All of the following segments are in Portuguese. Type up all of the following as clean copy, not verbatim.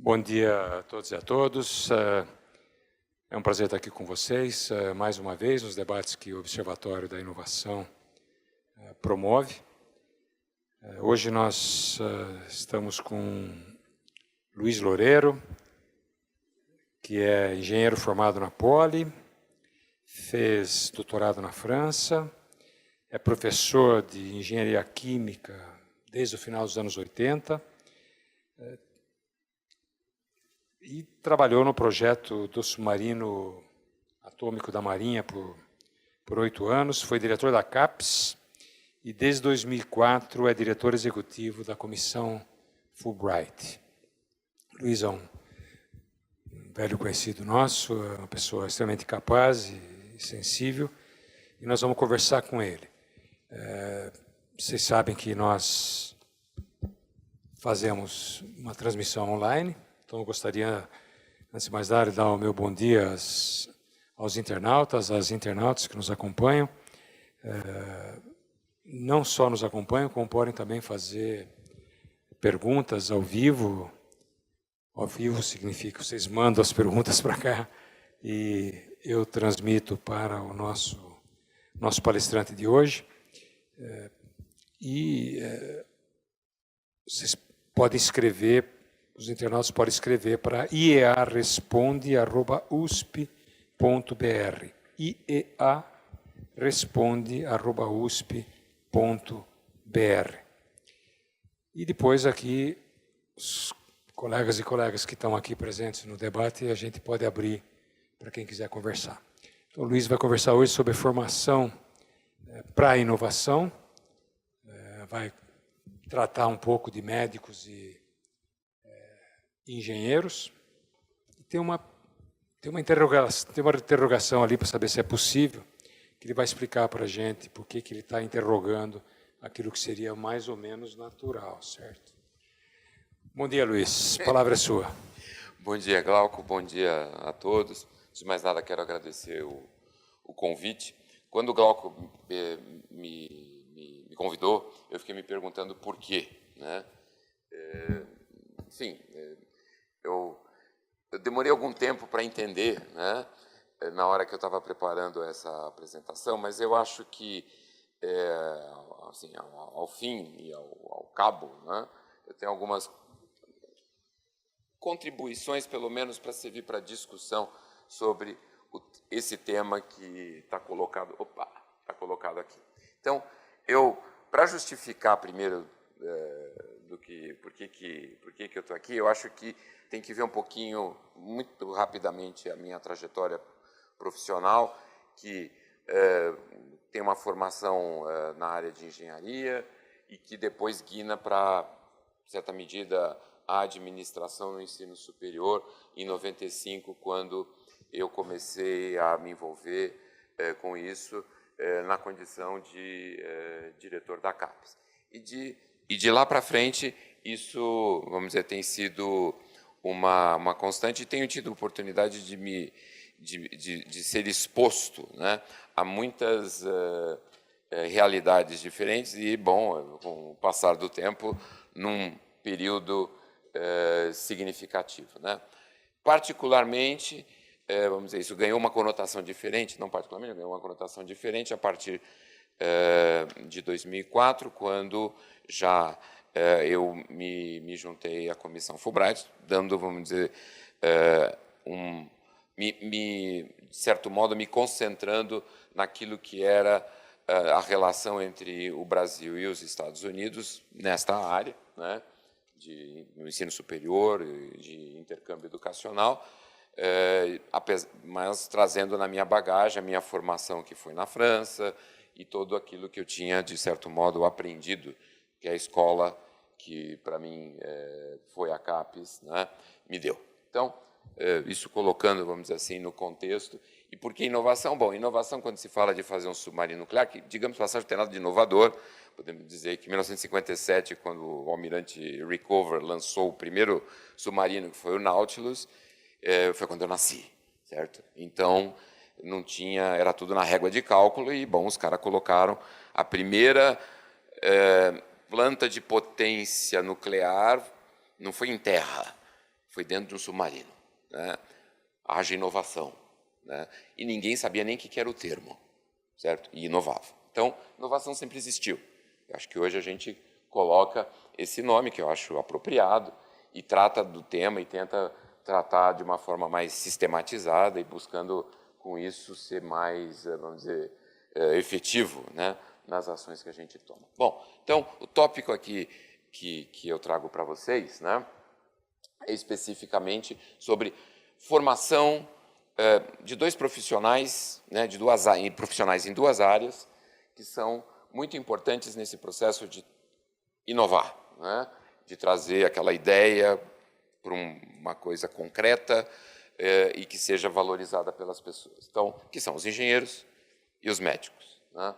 Bom dia a todos e a todos. É um prazer estar aqui com vocês, mais uma vez, nos debates que o Observatório da Inovação promove. Hoje nós estamos com Luiz Loureiro, que é engenheiro formado na Poli, fez doutorado na França, é professor de engenharia química desde o final dos anos 80, e trabalhou no projeto do submarino atômico da Marinha por 8 anos, foi diretor da CAPES e desde 2004 é diretor executivo da comissão Fulbright. Luiz é um velho conhecido nosso, é uma pessoa extremamente capaz e sensível, e nós vamos conversar com ele. Vocês sabem que nós fazemos uma transmissão online, então eu gostaria, antes de mais nada, de dar o meu bom dia aos internautas, às internautas que nos acompanham. Não só nos acompanham, como podem também fazer perguntas ao vivo. Ao vivo significa que vocês mandam as perguntas para cá e eu transmito para o nosso palestrante de hoje. Vocês podem escrever, os internautas podem escrever para iearesponde@usp.br, iearesponde@usp.br. E depois aqui, os colegas e colegas que estão aqui presentes no debate, a gente pode abrir para quem quiser conversar. Então, o Luiz vai conversar hoje sobre formação para a inovação, vai tratar um pouco de médicos e engenheiros. E tem uma interrogação ali para saber se é possível, que ele vai explicar para a gente por que ele está interrogando aquilo que seria mais ou menos natural, certo? Bom dia, Luiz. A palavra é sua. Bom dia, Glauco. Bom dia a todos. Antes de mais nada, quero agradecer o convite. Quando o Glauco me convidou, eu fiquei me perguntando por quê, né? Enfim, eu demorei algum tempo para entender, né, na hora que eu estava preparando essa apresentação, mas eu acho que, assim, ao fim e ao cabo, né, eu tenho algumas contribuições, pelo menos, para servir para discussão sobre esse tema que está colocado, colocado aqui. Então, para justificar primeiro por que eu estou aqui, eu acho que tem que ver um pouquinho, muito rapidamente, a minha trajetória profissional, que tem uma formação na área de engenharia e que depois guina para, em certa medida, a administração no ensino superior, em 95, quando eu comecei a me envolver com isso na condição de diretor da CAPES. E de lá para frente, isso, vamos dizer, tem sido uma constante, e tenho tido oportunidade de ser exposto, né, a muitas realidades diferentes e, bom, com o passar do tempo, num período significativo, né? Particularmente, vamos dizer, isso ganhou uma conotação diferente, não particularmente, ganhou uma conotação diferente a partir de 2004, quando já eu me juntei à comissão Fulbright, dando, vamos dizer, de certo modo, me concentrando naquilo que era a relação entre o Brasil e os Estados Unidos nesta área, né, no ensino superior, de intercâmbio educacional, mas trazendo na minha bagagem a minha formação que foi na França e todo aquilo que eu tinha, de certo modo, aprendido, que a escola que, para mim, foi a CAPES, né, me deu. Então, isso colocando, vamos dizer assim, no contexto. E por que inovação? Bom, inovação, quando se fala de fazer um submarino nuclear, que, digamos, passagem, não tem nada de inovador. Podemos dizer que em 1957, quando o almirante Rickover lançou o primeiro submarino, que foi o Nautilus, foi quando eu nasci, certo? Então, não tinha, era tudo na régua de cálculo e, bom, os caras colocaram a primeira planta de potência nuclear, não foi em terra, foi dentro de um submarino, né? Haja inovação, né? E ninguém sabia nem o que era o termo, certo? E inovava. Então, inovação sempre existiu. Eu acho que hoje a gente coloca esse nome, que eu acho apropriado, e trata do tema e tenta tratar de uma forma mais sistematizada e buscando, com isso, ser mais, vamos dizer, efetivo, né, nas ações que a gente toma. Bom, então, o tópico aqui que eu trago para vocês, né, é especificamente sobre formação de dois profissionais, né, profissionais em duas áreas, que são muito importantes nesse processo de inovar, né, de trazer aquela ideia para uma coisa concreta e que seja valorizada pelas pessoas. Então, que são os engenheiros e os médicos, né?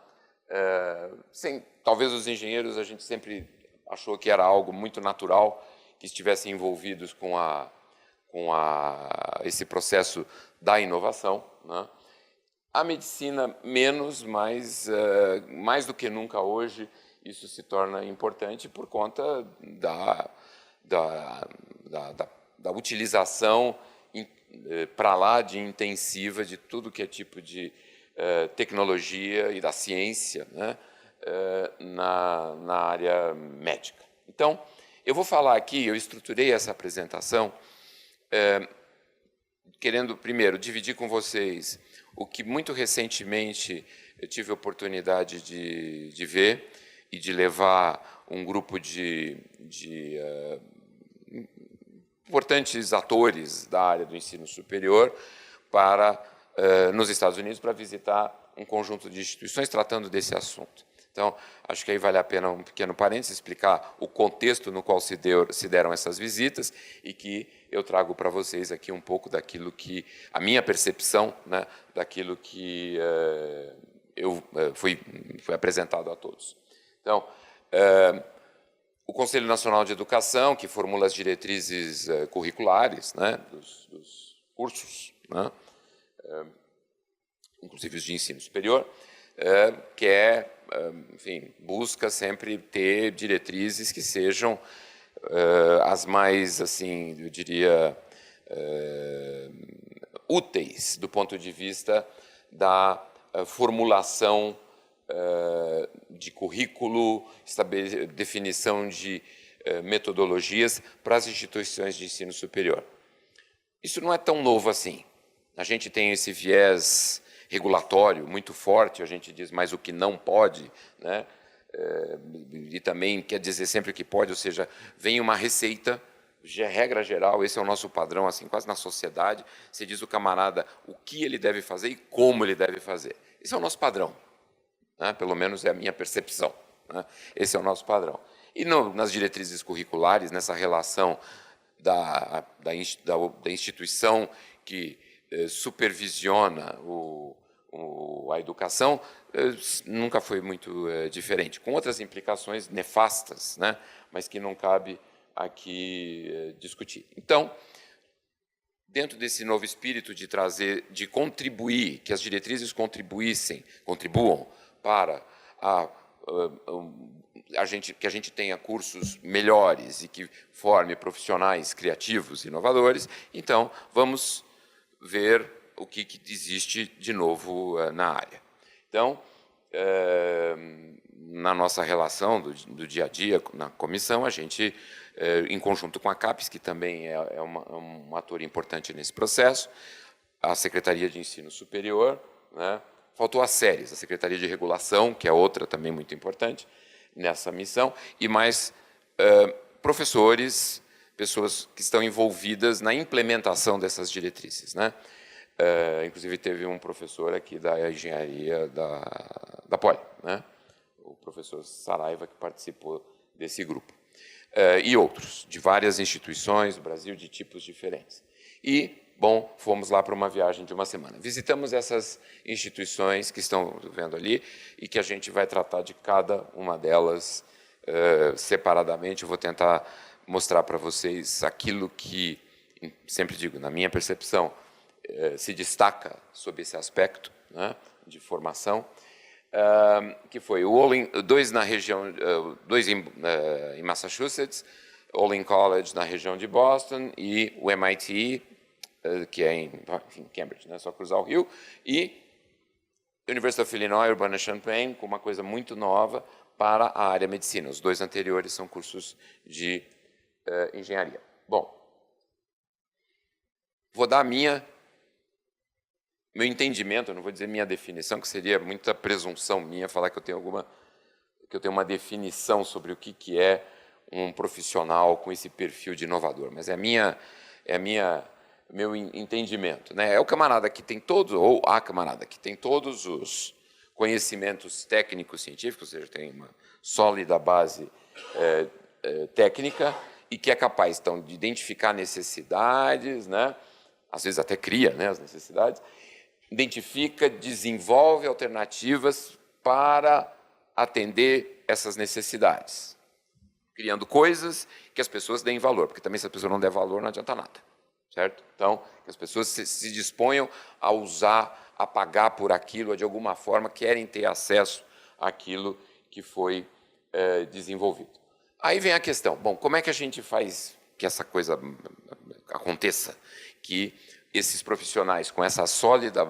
Talvez os engenheiros a gente sempre achou que era algo muito natural que estivessem envolvidos com esse processo da inovação, né? A medicina menos, mas mais do que nunca hoje isso se torna importante por conta da utilização para lá de intensiva de tudo que é tipo de tecnologia e da ciência, né, na área médica. Então, eu vou falar aqui, eu estruturei essa apresentação querendo, primeiro, dividir com vocês o que muito recentemente eu tive a oportunidade de ver e de levar um grupo de importantes atores da área do ensino superior nos Estados Unidos para visitar um conjunto de instituições tratando desse assunto. Então, acho que aí vale a pena um pequeno parênteses, explicar o contexto no qual se deram essas visitas e que eu trago para vocês aqui um pouco daquilo que, a minha percepção, né, daquilo que foi apresentado a todos. Então, o Conselho Nacional de Educação, que formula as diretrizes curriculares, né, dos cursos, né, inclusive os de ensino superior, enfim, busca sempre ter diretrizes que sejam as mais, assim, eu diria, úteis do ponto de vista da formulação de currículo, definição de metodologias para as instituições de ensino superior. Isso não é tão novo assim. A gente tem esse viés regulatório muito forte, a gente diz mais o que não pode, né? E também quer dizer sempre o que pode, ou seja, vem uma receita, regra geral, esse é o nosso padrão, assim, quase na sociedade, você diz o camarada o que ele deve fazer e como ele deve fazer. Esse é o nosso padrão, né? Pelo menos é a minha percepção, né? Esse é o nosso padrão. E nas diretrizes curriculares, nessa relação da instituição que supervisiona a educação, nunca foi muito diferente, com outras implicações nefastas, né, mas que não cabe aqui discutir. Então, dentro desse novo espírito de trazer, de contribuir, que as diretrizes contribuam para que a gente tenha cursos melhores e que forme profissionais criativos e inovadores, então vamos ver o que existe de novo na área. Então, na nossa relação do dia a dia na comissão, a gente, em conjunto com a CAPES, que também é um ator importante nesse processo, a Secretaria de Ensino Superior, né, faltou a SERES, a Secretaria de Regulação, que é outra também muito importante nessa missão, e mais professores, pessoas que estão envolvidas na implementação dessas diretrizes, né? Inclusive, teve um professor aqui da engenharia da Poli, né? O professor Saraiva, que participou desse grupo. E outros, de várias instituições do Brasil, de tipos diferentes. E, bom, fomos lá para uma viagem de uma semana. Visitamos essas instituições que estão vendo ali e que a gente vai tratar de cada uma delas separadamente. Eu vou tentar mostrar para vocês aquilo que, sempre digo, na minha percepção, se destaca sob esse aspecto, né, de formação, que foi dois na região, dois em Massachusetts, Olin College na região de Boston e o MIT, que é em Cambridge, né? Só cruzar o rio, e University of Illinois Urbana-Champaign, com uma coisa muito nova para a área medicina. Os dois anteriores são cursos de engenharia. Bom, vou dar meu entendimento, eu não vou dizer minha definição, que seria muita presunção minha falar que eu tenho uma definição sobre o que é um profissional com esse perfil de inovador, mas meu entendimento, né? É o camarada que tem todos, ou a camarada que tem todos os conhecimentos técnicos científicos, ou seja, tem uma sólida base técnica e que é capaz, então, de identificar necessidades, né? Às vezes até cria, né, as necessidades, identifica, desenvolve alternativas para atender essas necessidades, criando coisas que as pessoas deem valor, porque também se a pessoa não der valor, não adianta nada, certo? Então, que as pessoas se disponham a usar, a pagar por aquilo, de alguma forma querem ter acesso àquilo que foi desenvolvido. Aí vem a questão, bom, como é que a gente faz que essa coisa aconteça, que esses profissionais com essa sólida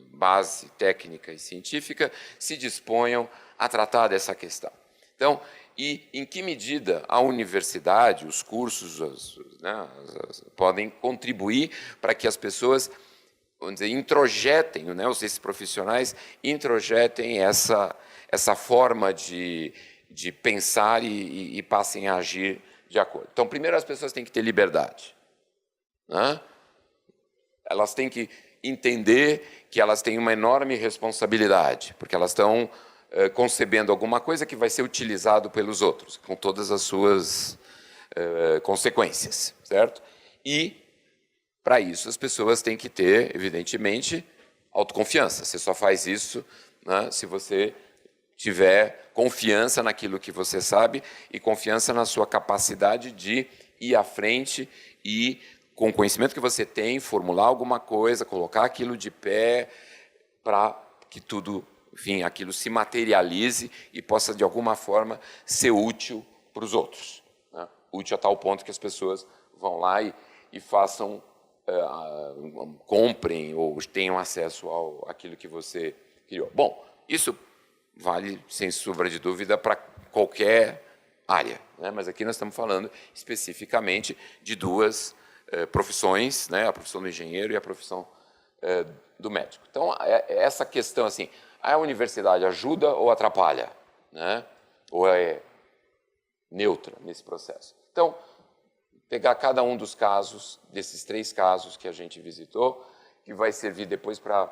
base técnica e científica se disponham a tratar dessa questão? Então, e em que medida a universidade, os cursos, podem contribuir para que as pessoas, vamos dizer, introjetem, né, esses profissionais introjetem essa forma de pensar e passem a agir de acordo. Então, primeiro, as pessoas têm que ter liberdade, né? Elas têm que entender que elas têm uma enorme responsabilidade, porque elas estão concebendo alguma coisa que vai ser utilizado pelos outros, com todas as suas consequências, certo? E, para isso, as pessoas têm que ter, evidentemente, autoconfiança. Você só faz isso, né, se você tiver confiança naquilo que você sabe e confiança na sua capacidade de ir à frente e, com o conhecimento que você tem, formular alguma coisa, colocar aquilo de pé para que tudo, enfim, aquilo se materialize e possa, de alguma forma, ser útil para os outros, né? Útil a tal ponto que as pessoas vão lá e façam, comprem ou tenham acesso àquilo que você criou. Bom, isso vale, sem sombra de dúvida, para qualquer área, né? Mas aqui nós estamos falando especificamente de duas profissões, né? A profissão do engenheiro e a profissão do médico. Então, essa questão, assim, a universidade ajuda ou atrapalha, né? Ou é neutra nesse processo? Então, pegar cada um dos casos, desses 3 casos que a gente visitou, que vai servir depois para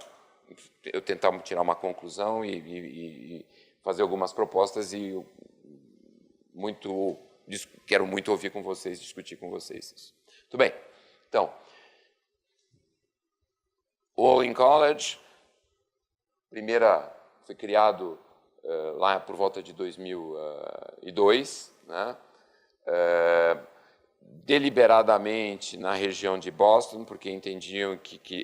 eu tentar tirar uma conclusão e fazer algumas propostas e quero muito ouvir com vocês, discutir com vocês isso. Muito bem. Então, o Olin College, foi criado lá por volta de 2002, né? Deliberadamente na região de Boston, porque entendiam que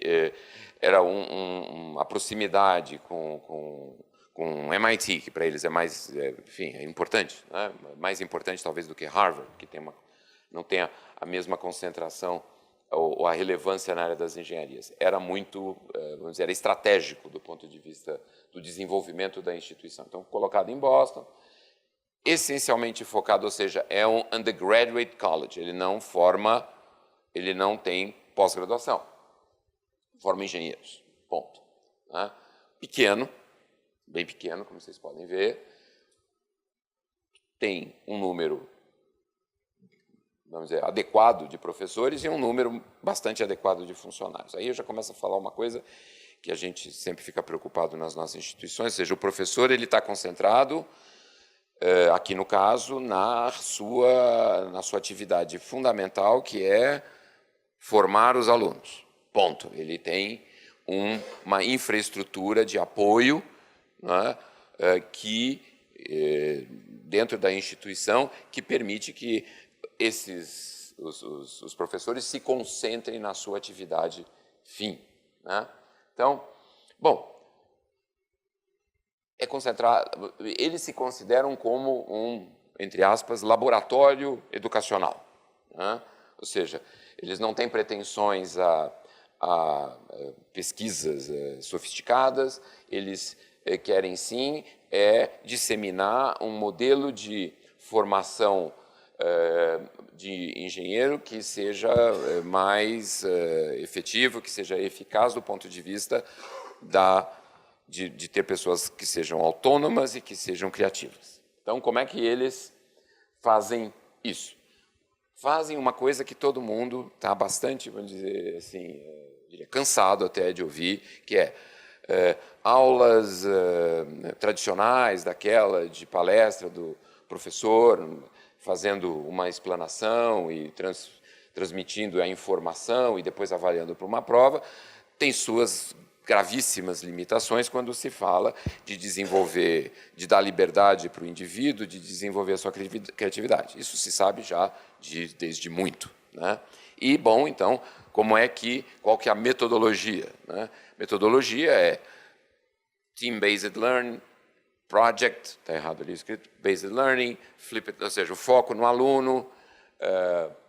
era a proximidade com o MIT, que para eles é mais, enfim, é importante, né? Mais importante talvez do que Harvard, que não tem a mesma concentração ou a relevância na área das engenharias. Era muito, vamos dizer, era estratégico do ponto de vista do desenvolvimento da instituição. Então, colocado em Boston, essencialmente focado, ou seja, é um undergraduate college, ele não tem pós-graduação, forma engenheiros, ponto, né? Pequeno, bem pequeno, como vocês podem ver, tem um número, vamos dizer, adequado de professores e um número bastante adequado de funcionários. Aí eu já começo a falar uma coisa que a gente sempre fica preocupado nas nossas instituições, ou seja, o professor ele está concentrado, aqui no caso, na sua atividade fundamental, que é formar os alunos. Ponto. Ele tem uma infraestrutura de apoio, né, dentro da instituição, que permite que os professores se concentrem na sua atividade fim, né? Então, bom, eles se consideram como entre aspas, laboratório educacional, né? Ou seja, eles não têm pretensões a pesquisas sofisticadas, eles querem sim disseminar um modelo de formação de engenheiro que seja mais efetivo, que seja eficaz do ponto de vista de ter pessoas que sejam autônomas e que sejam criativas. Então, como é que eles fazem isso? Fazem uma coisa que todo mundo está bastante, vamos dizer assim, cansado até de ouvir, que aulas tradicionais, daquela de palestra do professor, fazendo uma explanação e transmitindo a informação e depois avaliando para uma prova, tem suas gravíssimas limitações quando se fala de desenvolver, de dar liberdade para o indivíduo, de desenvolver a sua criatividade. Isso se sabe já desde muito, né? E, bom, então, qual que é a metodologia, né? Metodologia é Team-Based Learning, Project, está errado ali escrito, Based Learning, Flipped, ou seja, o foco no aluno,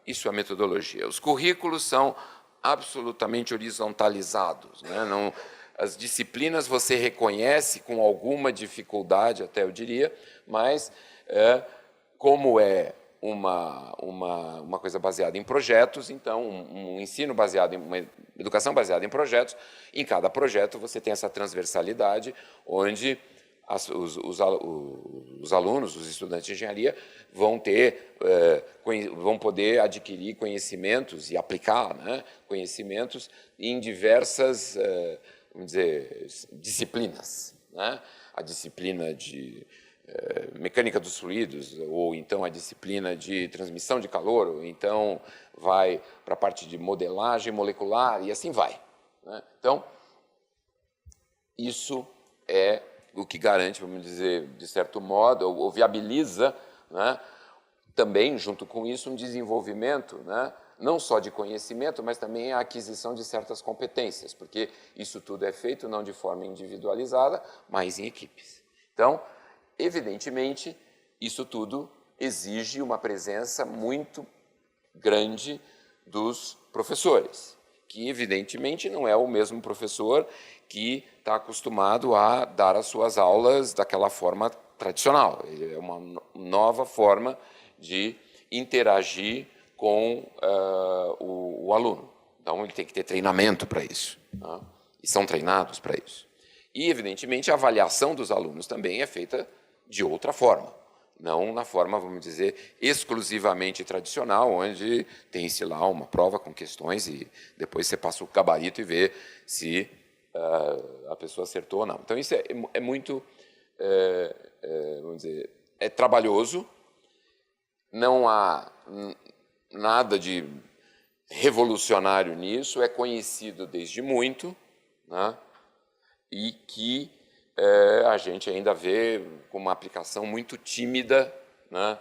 isso é a metodologia. Os currículos são absolutamente horizontalizados, né? Não, as disciplinas você reconhece com alguma dificuldade, até eu diria, mas como é uma coisa baseada em projetos, então um ensino baseado em uma educação baseada em projetos, em cada projeto você tem essa transversalidade, onde os alunos, os estudantes de engenharia vão poder adquirir conhecimentos e aplicar, né, conhecimentos em diversas, vamos dizer, disciplinas, né? A disciplina de mecânica dos fluidos, ou então a disciplina de transmissão de calor, ou então vai para a parte de modelagem molecular, e assim vai, né? Então, isso é o que garante, vamos dizer, de certo modo, ou viabiliza, né, também, junto com isso, um desenvolvimento, né, não só de conhecimento, mas também a aquisição de certas competências, porque isso tudo é feito não de forma individualizada, mas em equipes. Então, evidentemente, isso tudo exige uma presença muito grande dos professores, que evidentemente não é o mesmo professor que está acostumado a dar as suas aulas daquela forma tradicional. Ele é uma nova forma de interagir com o aluno. Então, ele tem que ter treinamento para isso, né? E são treinados para isso. E, evidentemente, a avaliação dos alunos também é feita de outra forma, não na forma, vamos dizer, exclusivamente tradicional, onde tem-se lá uma prova com questões e depois você passa o gabarito e vê se a pessoa acertou ou não. Então, isso é muito, vamos dizer, é trabalhoso, não há nada de revolucionário nisso, é conhecido desde muito, né? E que a gente ainda vê com uma aplicação muito tímida, né?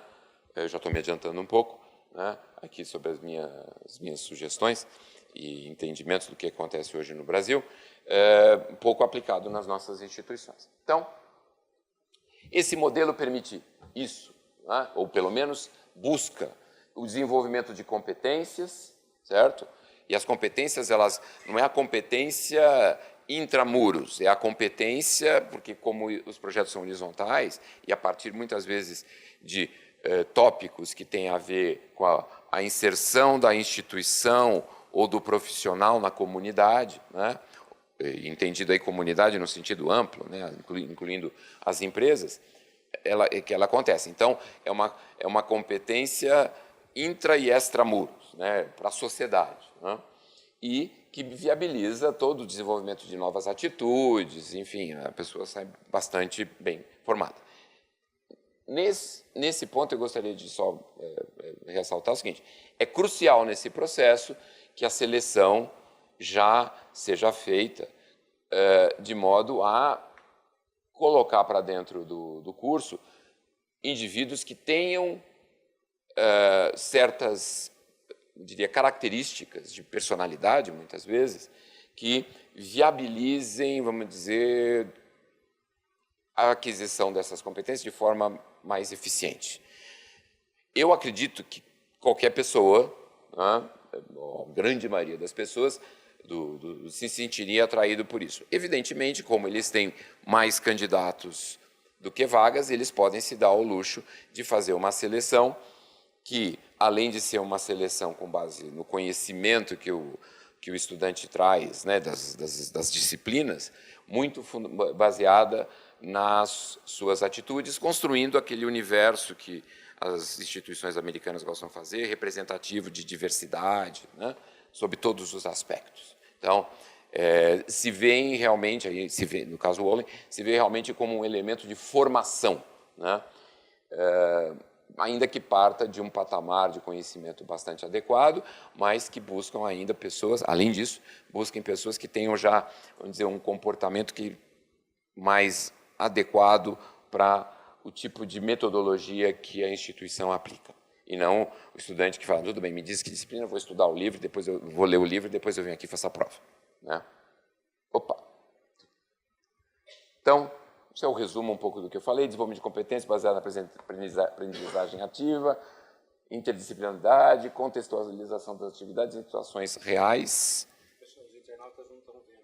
Eu já estou me adiantando um pouco, né, aqui sobre as minhas sugestões e entendimentos do que acontece hoje no Brasil, um pouco aplicado nas nossas instituições. Então, esse modelo permite isso, né, ou pelo menos busca o desenvolvimento de competências, certo? E as competências, elas não é a competência intramuros, é a competência, porque como os projetos são horizontais, e a partir muitas vezes de tópicos que têm a ver com a inserção da instituição ou do profissional na comunidade, né? Entendido aí comunidade no sentido amplo, né? Incluindo as empresas, que ela acontece. Então, é uma competência intra e extramuros, né? Para a sociedade, né? E que viabiliza todo o desenvolvimento de novas atitudes, enfim, a pessoa sai bastante bem formada. Nesse ponto, eu gostaria de só ressaltar o seguinte: é crucial nesse processo que a seleção já seja feita de modo a colocar para dentro do curso indivíduos que tenham certas, diria, características de personalidade, muitas vezes, que viabilizem, vamos dizer, a aquisição dessas competências de forma mais eficiente. eu acredito que qualquer pessoa, né, a grande maioria das pessoas, se sentiria atraído por isso. Evidentemente, como eles têm mais candidatos do que vagas, eles podem se dar ao luxo de fazer uma seleção que, além de ser uma seleção com base no conhecimento que o estudante traz, né, das disciplinas, muito baseada nas suas atitudes, construindo aquele universo que as instituições americanas gostam de fazer, representativo de diversidade, né, sob todos os aspectos. Então, se vê realmente, aí se vê, no caso do Olin, se vê realmente como um elemento de formação, né, ainda que parta de um patamar de conhecimento bastante adequado, mas que buscam ainda pessoas, além disso, busquem pessoas que tenham já, vamos dizer, um comportamento mais adequado para o tipo de metodologia que a instituição aplica. E não o estudante que fala, tudo bem, me diz que disciplina, eu vou estudar o livro, depois eu vou ler o livro, depois eu venho aqui e faço a prova. Né? Opa! Então, isso é o resumo um pouco do que eu falei, desenvolvimento de competências baseado na aprendizagem ativa, interdisciplinaridade, contextualização das atividades em situações reais. Os internautas não estão vendo.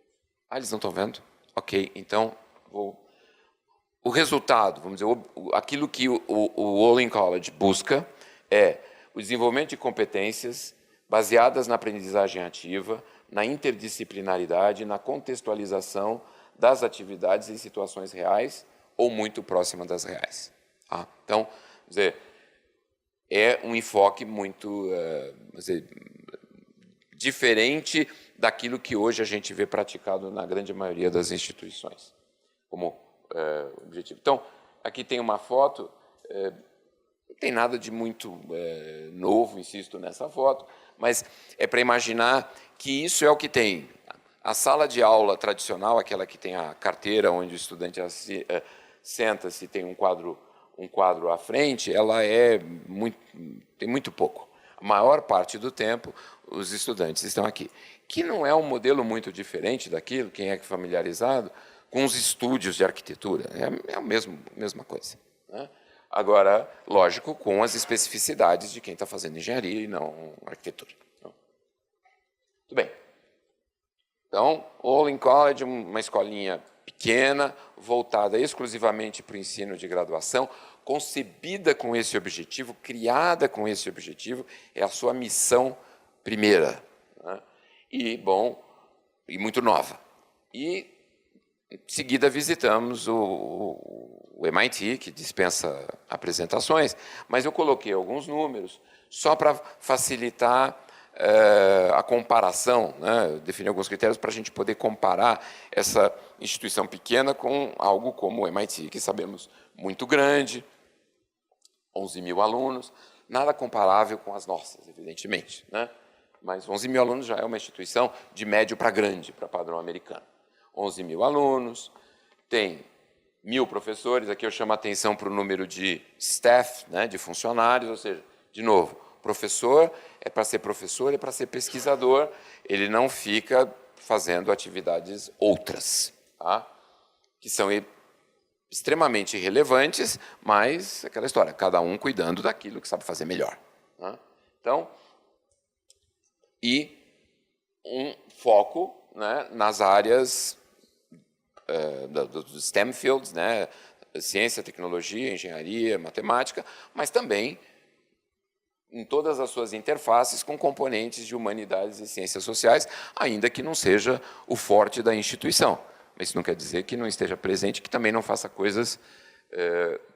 Ah, eles não estão vendo? Ok, então, o resultado, vamos dizer, aquilo que o Olin College busca é o desenvolvimento de competências baseadas na aprendizagem ativa, na interdisciplinaridade, na contextualização das atividades em situações reais ou muito próximas das reais. Tá? Então, dizer, é um enfoque muito diferente daquilo que hoje a gente vê praticado na grande maioria das instituições como objetivo. Então, aqui tem uma foto, não tem nada de muito novo, insisto, nessa foto, mas é para imaginar que isso é o que tem. A sala de aula tradicional, aquela que tem a carteira onde o estudante senta-se e tem um quadro à frente, ela tem muito pouco. A maior parte do tempo, os estudantes estão aqui. Que não é um modelo muito diferente daquilo, quem é familiarizado, com os estúdios de arquitetura. É a mesma coisa. Né? Agora, lógico, com as especificidades de quem está fazendo engenharia e não arquitetura. Muito bem. Então, Olin College, uma escolinha pequena, voltada exclusivamente para o ensino de graduação, concebida com esse objetivo, criada com esse objetivo, é a sua missão primeira. Né? E muito nova. E, em seguida, visitamos o MIT, que dispensa apresentações, mas eu coloquei alguns números só para facilitar a comparação, né? Defini alguns critérios para a gente poder comparar essa instituição pequena com algo como o MIT, que sabemos muito grande, 11 mil alunos, nada comparável com as nossas, evidentemente, né? Mas 11 mil alunos já é uma instituição de médio para grande, para padrão americano. 11 mil alunos, tem 1.000 professores, aqui eu chamo a atenção para o número de staff, né, de funcionários, ou seja, de novo, professor é para ser professor, é para ser pesquisador, ele não fica fazendo atividades outras, tá? Que são extremamente relevantes, mas aquela história, cada um cuidando daquilo que sabe fazer melhor. Tá? Então, e um foco, né, nas áreas dos STEM fields, né, ciência, tecnologia, engenharia, matemática, mas também em todas as suas interfaces com componentes de humanidades e ciências sociais, ainda que não seja o forte da instituição. Mas isso não quer dizer que não esteja presente, que também não faça coisas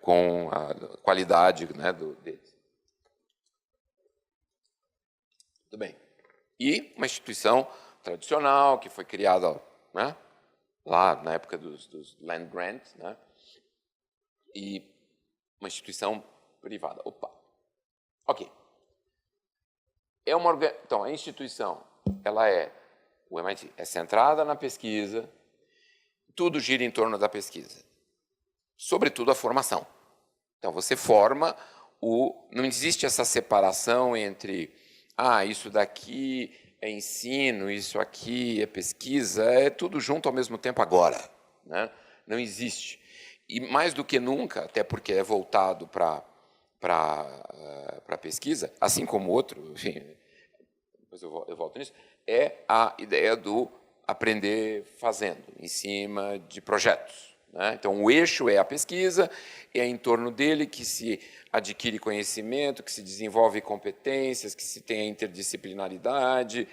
com a qualidade, né, deles. Muito bem. E uma instituição tradicional, que foi criada, né, lá na época dos land grants, né, e uma instituição privada. Opa! Ok. Então, a instituição, o MIT, é centrada na pesquisa, tudo gira em torno da pesquisa, sobretudo a formação. Então, você forma não existe essa separação entre, isso daqui é ensino, isso aqui é pesquisa, é tudo junto ao mesmo tempo agora. Né? Não existe. E mais do que nunca, até porque é voltado para para pesquisa, assim como outro, enfim, depois eu volto nisso, é a ideia do aprender fazendo, em cima de projetos, né? Então, o eixo é a pesquisa, é em torno dele que se adquire conhecimento, que se desenvolve competências, que se tem a interdisciplinaridade,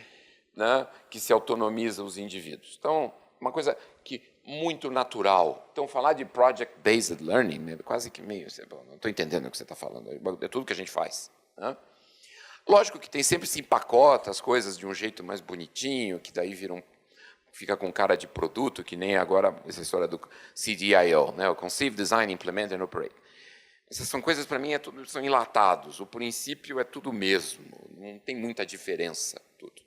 né? Que se autonomiza os indivíduos. Então, uma coisa que muito natural. Então, falar de project-based learning é quase que meio... Não estou entendendo o que você está falando, é tudo que a gente faz, né? Lógico que tem sempre se empacota as coisas de um jeito mais bonitinho, que daí fica com cara de produto, que nem agora essa história do CDIO, né? O Conceive, Design, Implement and Operate. Essas são coisas, para mim, são enlatados. O princípio é tudo mesmo, não tem muita diferença, tudo,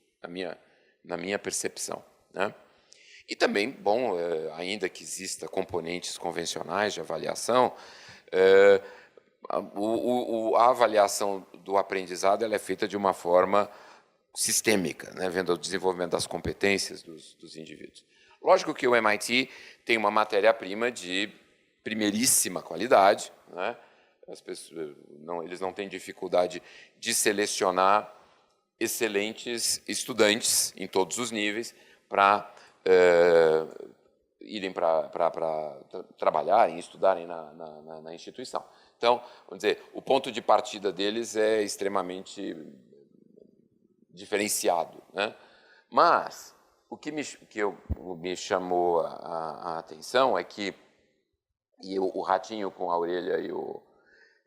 na minha percepção, né? E também, bom, ainda que exista componentes convencionais de avaliação, a avaliação do aprendizado ela é feita de uma forma sistêmica, né, vendo o desenvolvimento das competências dos indivíduos. Lógico que o MIT tem uma matéria-prima de primeiríssima qualidade, né? Eles não têm dificuldade de selecionar excelentes estudantes em todos os níveis para irem para trabalharem, estudarem na instituição. Então, vamos dizer, o ponto de partida deles é extremamente diferenciado, né? Mas o que me chamou a atenção é que o ratinho com a orelha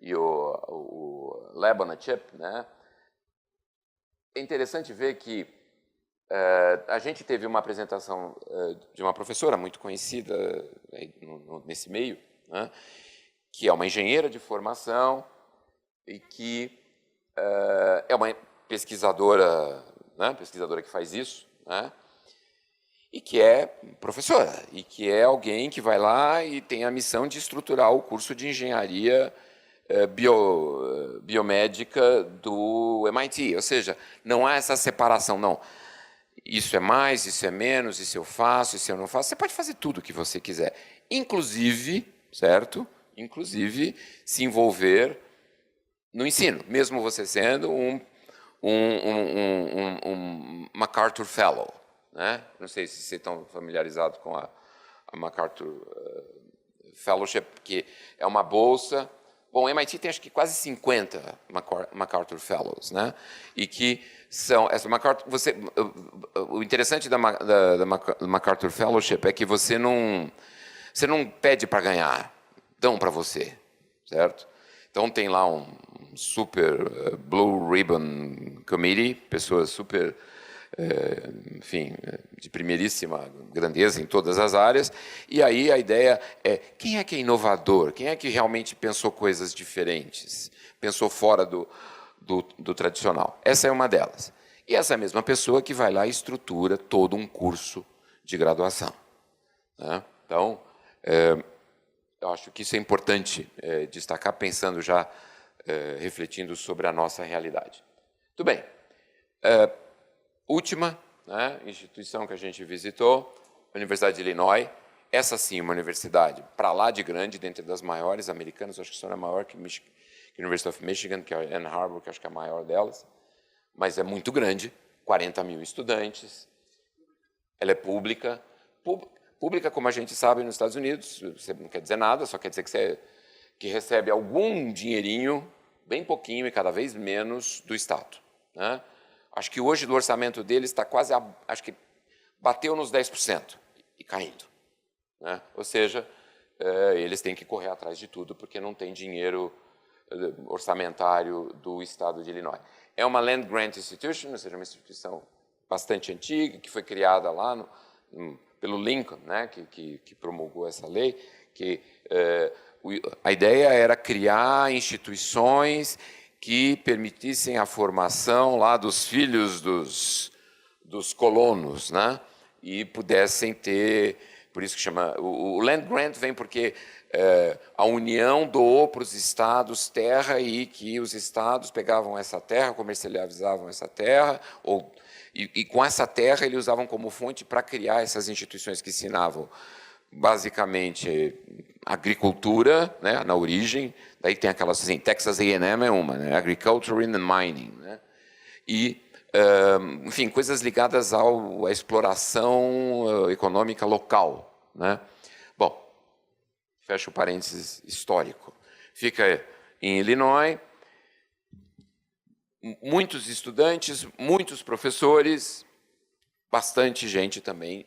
e o Lebanon Chip, né? É interessante ver que a gente teve uma apresentação de uma professora muito conhecida nesse meio, né? Que é uma engenheira de formação e que é uma pesquisadora, né? Pesquisadora que faz isso, né? E que é professora, e que é alguém que vai lá e tem a missão de estruturar o curso de engenharia biomédica do MIT. Ou seja, não há essa separação, não. Isso é mais, isso é menos, isso eu faço, isso eu não faço. Você pode fazer tudo o que você quiser, inclusive, certo? Inclusive se envolver no ensino, mesmo você sendo um MacArthur Fellow, né? Não sei se vocês estão familiarizados com a MacArthur Fellowship, que é uma bolsa. Bom, o MIT tem acho que quase 50 MacArthur Fellows, né? E que são essa MacArthur. O interessante da MacArthur Fellowship é que você não pede para ganhar, dão para você, certo? Então tem lá um super Blue Ribbon Committee, pessoas super, enfim, de primeiríssima grandeza em todas as áreas, e aí a ideia é quem é que é inovador, quem é que realmente pensou coisas diferentes, pensou fora do tradicional. Essa é uma delas. E essa é a mesma pessoa que vai lá e estrutura todo um curso de graduação, né? Então, eu acho que isso é importante destacar, pensando já, refletindo sobre a nossa realidade. Muito bem. Última, né, instituição que a gente visitou, a Universidade de Illinois. Essa sim, uma universidade para lá de grande, dentre das maiores americanas, acho que só é maior que a University of Michigan, que é a Ann Arbor, que acho que é a maior delas, mas é muito grande, 40 mil estudantes, ela é pública. Pública, como a gente sabe, nos Estados Unidos, você não quer dizer nada, só quer dizer que recebe algum dinheirinho, bem pouquinho e cada vez menos, do Estado, né? Acho que hoje, do orçamento deles, está quase, acho que bateu nos 10% e caindo, né? Ou seja, eles têm que correr atrás de tudo, porque não tem dinheiro orçamentário do Estado de Illinois. É uma Land Grant Institution, ou seja, uma instituição bastante antiga, que foi criada lá pelo Lincoln, né, que promulgou essa lei, que a ideia era criar instituições que permitissem a formação lá dos filhos dos colonos, né, e pudessem ter, por isso que chama, o Land Grant vem porque a União doou para os estados terra e que os estados pegavam essa terra, comercializavam essa terra, e com essa terra eles usavam como fonte para criar essas instituições que ensinavam basicamente agricultura, né, na origem, daí tem aquelas assim, Texas A&M é uma, né, Agriculture and Mining, né, e, enfim, coisas ligadas à exploração econômica local, né. Bom, fecha o parênteses histórico. Fica em Illinois, muitos estudantes, muitos professores, bastante gente também,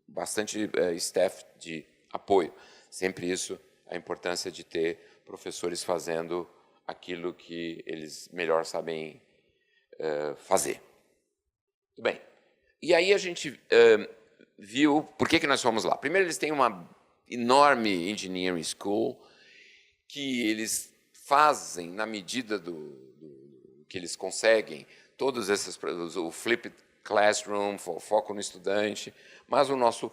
bastante staff de apoio. Sempre isso, a importância de ter professores fazendo aquilo que eles melhor sabem fazer. Muito bem. E aí a gente viu por que nós fomos lá. Primeiro, eles têm uma enorme engineering school que eles fazem na medida do que eles conseguem, todos esses, o flipped classroom, foco no estudante, mas o nosso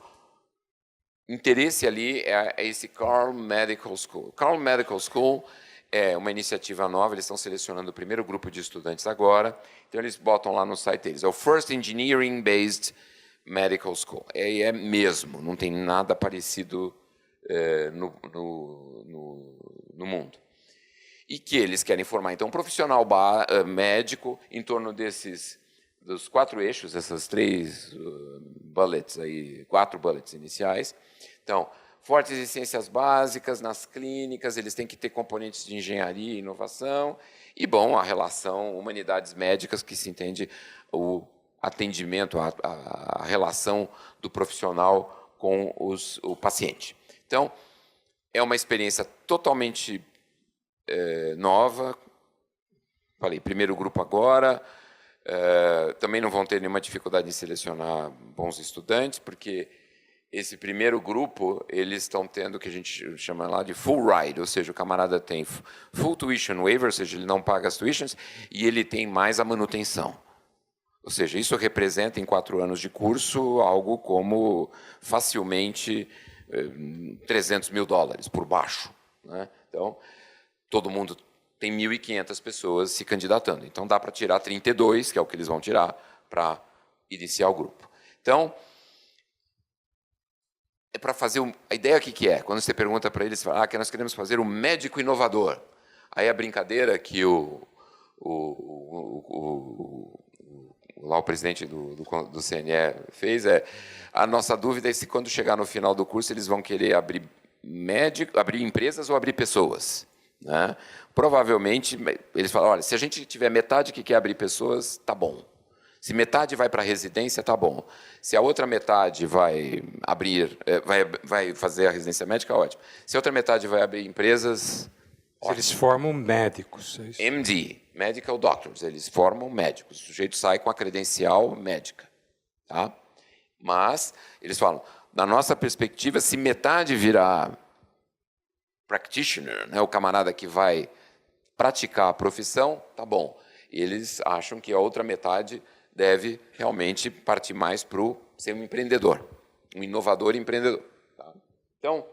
interesse ali é esse Carle Medical School. Carle Medical School é uma iniciativa nova, eles estão selecionando o primeiro grupo de estudantes agora, então eles botam lá no site deles, é o First Engineering Based Medical School. É mesmo, não tem nada parecido no mundo. E que eles querem formar, então, um profissional médico em torno dos 4 eixos, essas 3 bullets, aí, 4 bullets iniciais. Então, fortes em ciências básicas, nas clínicas, eles têm que ter componentes de engenharia e inovação, e, bom, a relação humanidades médicas, que se entende o atendimento, a relação do profissional com o paciente. Então, é uma experiência totalmente nova. Falei, primeiro grupo agora. Também não vão ter nenhuma dificuldade em selecionar bons estudantes, porque esse primeiro grupo, eles estão tendo o que a gente chama lá de full ride, ou seja, o camarada tem full tuition waiver, ou seja, ele não paga as tuitions, e ele tem mais a manutenção. Ou seja, isso representa, em 4 anos de curso, algo como facilmente $300 mil por baixo, né? Então, todo mundo tem 1.500 pessoas se candidatando. Então, dá para tirar 32, que é o que eles vão tirar, para iniciar o grupo. Então, é para fazer... A ideia aqui que é, quando você pergunta para eles, fala, que nós queremos fazer um médico inovador. Aí a brincadeira que lá o presidente do CNE fez a nossa dúvida é se quando chegar no final do curso eles vão querer abrir empresas ou abrir pessoas, né? Provavelmente eles falam, olha, se a gente tiver metade que quer abrir pessoas, tá bom. Se metade vai para a residência, tá bom. Se a outra metade vai fazer a residência médica, ótimo. Se a outra metade vai abrir empresas, ótimo. Eles formam médicos. É isso? MD, Medical Doctors, eles formam médicos. O sujeito sai com a credencial médica, tá? Mas eles falam, na nossa perspectiva, se metade virar practitioner, né, o camarada que vai praticar a profissão, tá bom. Eles acham que a outra metade deve realmente partir mais para ser um empreendedor, um inovador empreendedor. Tá? Então,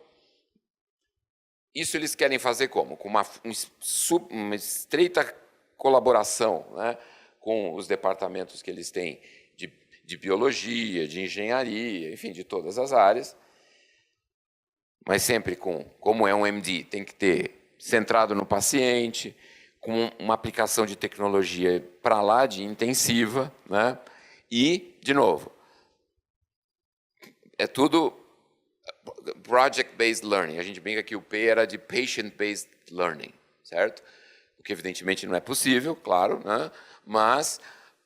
isso eles querem fazer como? Com uma estreita colaboração, né, com os departamentos que eles têm de biologia, de engenharia, enfim, de todas as áreas, mas sempre como é um MD, tem que ter centrado no paciente, com uma aplicação de tecnologia para lá de intensiva, né? E, de novo, é tudo project-based learning. A gente brinca que o P era de patient-based learning, certo? O que evidentemente não é possível, claro, né? Mas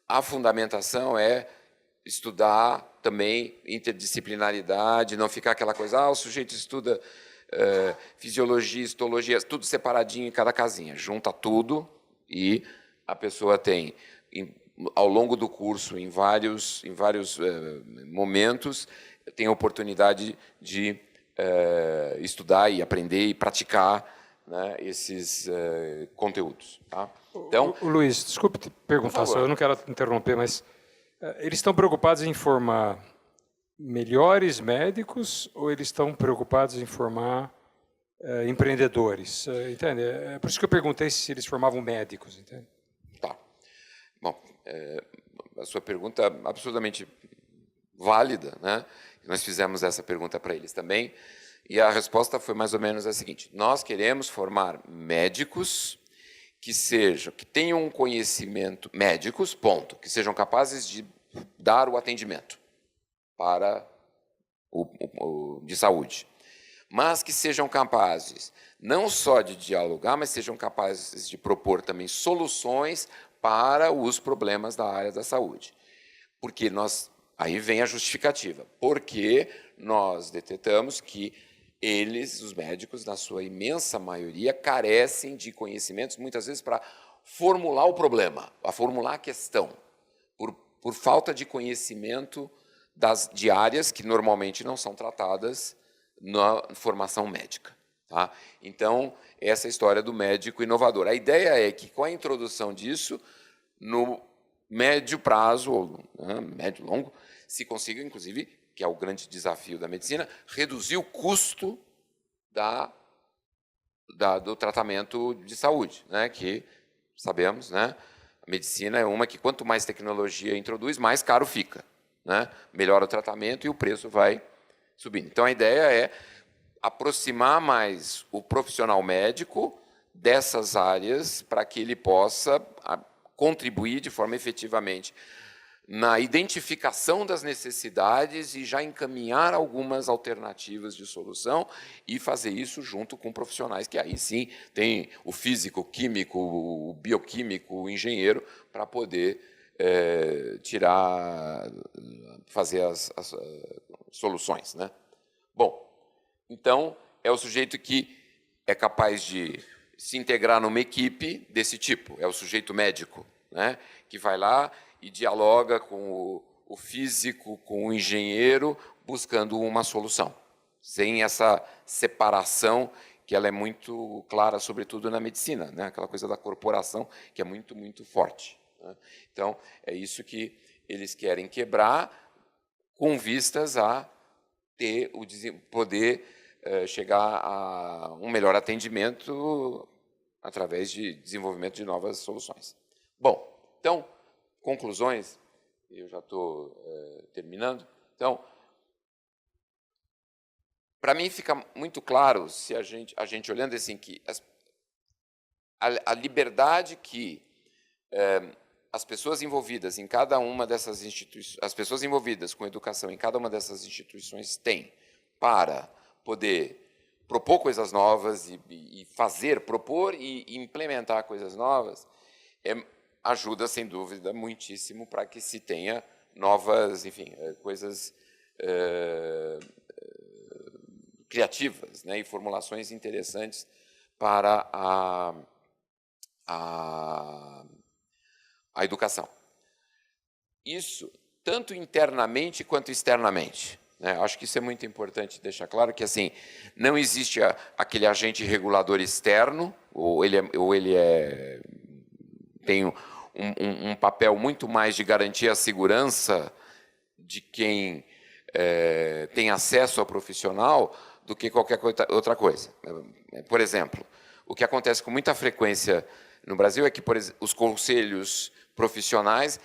a fundamentação é estudar também interdisciplinaridade, não ficar aquela coisa, o sujeito estuda fisiologia, histologia, tudo separadinho em cada casinha. Junta tudo e a pessoa tem, ao longo do curso, em vários momentos, tem a oportunidade de estudar e aprender e praticar, né, esses conteúdos. Tá? Então, Luiz, desculpe te perguntar, só, eu não quero interromper, mas eles estão preocupados em formar melhores médicos ou eles estão preocupados em formar empreendedores? Entende? É por isso que eu perguntei se eles formavam médicos. Entende? Tá. Bom, a sua pergunta é absolutamente válida, né? Nós fizemos essa pergunta para eles também. E a resposta foi mais ou menos a seguinte: nós queremos formar médicos que tenham um conhecimento, médicos, ponto, que sejam capazes de dar o atendimento para de saúde, mas que sejam capazes não só de dialogar, mas sejam capazes de propor também soluções para os problemas da área da saúde. Porque aí vem a justificativa, porque nós detectamos que eles, os médicos, na sua imensa maioria, carecem de conhecimentos, muitas vezes, para formular o problema, para formular a questão, por falta de conhecimento de áreas que normalmente não são tratadas na formação médica. Tá? Então, essa é a história do médico inovador. A ideia é que, com a introdução disso, no médio prazo, ou médio e longo, se consiga, inclusive, que é o grande desafio da medicina, reduzir o custo do tratamento de saúde, né? Que sabemos, né? A medicina é uma que, quanto mais tecnologia introduz, mais caro fica, né? Melhora o tratamento e o preço vai subindo. Então, a ideia é aproximar mais o profissional médico dessas áreas para que ele possa contribuir de forma efetivamente na identificação das necessidades e já encaminhar algumas alternativas de solução e fazer isso junto com profissionais que aí sim tem o físico, o químico, o bioquímico, o engenheiro para poder fazer as soluções, né? Bom, então é o sujeito que é capaz de se integrar numa equipe desse tipo, é o sujeito médico, né? Que vai lá e dialoga com o físico, com o engenheiro, buscando uma solução, sem essa separação que ela é muito clara, sobretudo na medicina, né? Aquela coisa da corporação que é muito, muito forte, né? Então, é isso que eles querem quebrar com vistas a poder chegar a um melhor atendimento através de desenvolvimento de novas soluções. Bom, então, conclusões, eu já estou terminando. Então, para mim fica muito claro, se a gente olhando assim, que a liberdade que as pessoas envolvidas em cada uma dessas instituições, as pessoas envolvidas com educação em cada uma dessas instituições têm para poder propor coisas novas e propor e implementar coisas novas, ajuda, sem dúvida, muitíssimo para que se tenha novas, enfim, coisas criativas, né, e formulações interessantes para a educação. Isso, tanto internamente quanto externamente, né? Acho que isso é muito importante deixar claro, que assim, não existe aquele agente regulador externo, ou ele tem um papel muito mais de garantir a segurança de quem tem acesso ao profissional do que qualquer outra coisa. Por exemplo, o que acontece com muita frequência no Brasil é que, por exemplo, os conselhos profissionais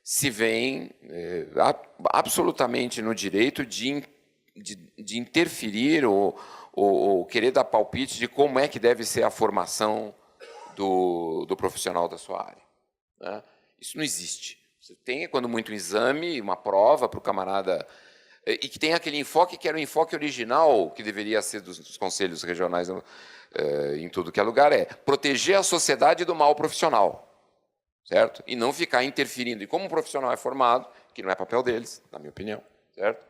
se veem absolutamente no direito de interferir ou querer dar palpite de como é que deve ser a formação do profissional da sua área, né? Isso não existe. Você tem, quando muito, um exame, uma prova para o camarada, e que tem aquele enfoque que era o enfoque original, que deveria ser dos conselhos regionais em tudo que é lugar, é proteger a sociedade do mal profissional, certo? E não ficar interferindo. E como um profissional é formado, que não é papel deles, na minha opinião, certo?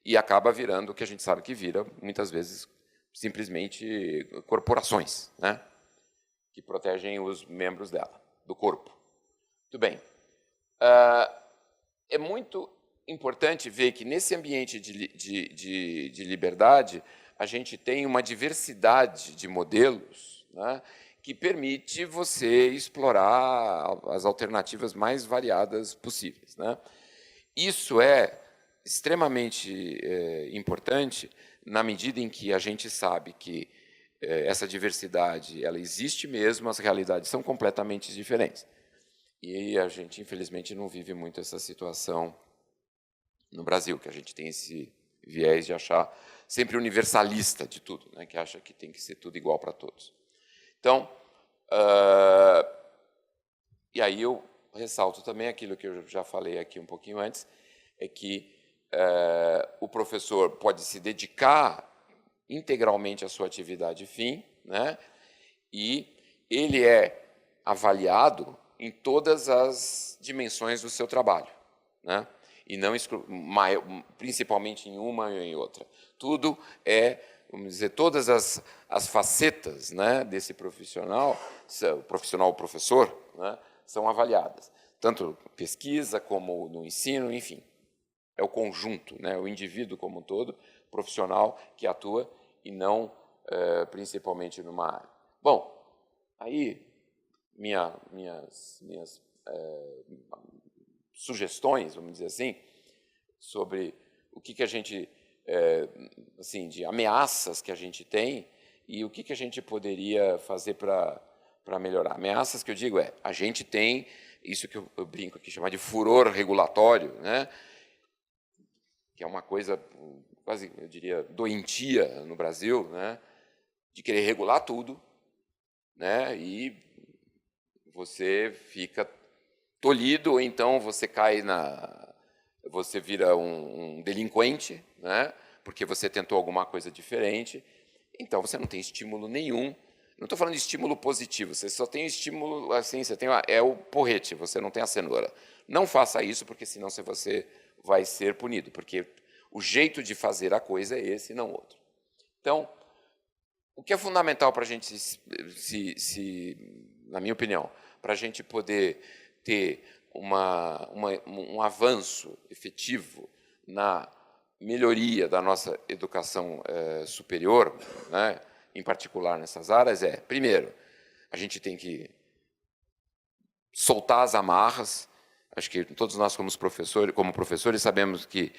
E acaba virando o que a gente sabe que vira, muitas vezes, simplesmente corporações, né? Que protegem os membros dela, do corpo. Muito bem. É muito importante ver que, nesse ambiente de liberdade, a gente tem uma diversidade de modelos, né, que permite você explorar as alternativas mais variadas possíveis, né? Isso é extremamente importante na medida em que a gente sabe que essa diversidade ela existe mesmo, as realidades são completamente diferentes. E a gente, infelizmente, não vive muito essa situação no Brasil, que a gente tem esse viés de achar sempre universalista de tudo, né, que acha que tem que ser tudo igual para todos. Então, e aí eu ressalto também aquilo que eu já falei aqui um pouquinho antes, é que o professor pode se dedicar integralmente à sua atividade fim, né, e ele é avaliado em todas as dimensões do seu trabalho, né, e não principalmente em uma e em outra. Tudo vamos dizer, todas as facetas, né, desse profissional, o professor, né, são avaliadas, tanto pesquisa como no ensino, enfim. É o conjunto, né, o indivíduo como um todo, profissional que atua e não principalmente numa área. Bom, aí minhas sugestões, vamos dizer assim, sobre o que a gente, assim, de ameaças que a gente tem e o que a gente poderia fazer para melhorar. Ameaças que eu digo a gente tem isso que eu brinco aqui, chamar de furor regulatório, né, que é uma coisa quase, eu diria, doentia no Brasil, né, de querer regular tudo, né, e você fica tolhido, ou então você você vira um delinquente, né, porque você tentou alguma coisa diferente, então você não tem estímulo nenhum. Não estou falando de estímulo positivo, você só tem estímulo, assim, você tem o porrete, você não tem a cenoura. Não faça isso, porque senão você vai ser punido, porque o jeito de fazer a coisa é esse e não outro. Então, o que é fundamental para a gente, na minha opinião, para a gente poder ter um avanço efetivo na melhoria da nossa educação superior, né, em particular nessas áreas, primeiro, a gente tem que soltar as amarras. Acho que todos nós, como professores, sabemos que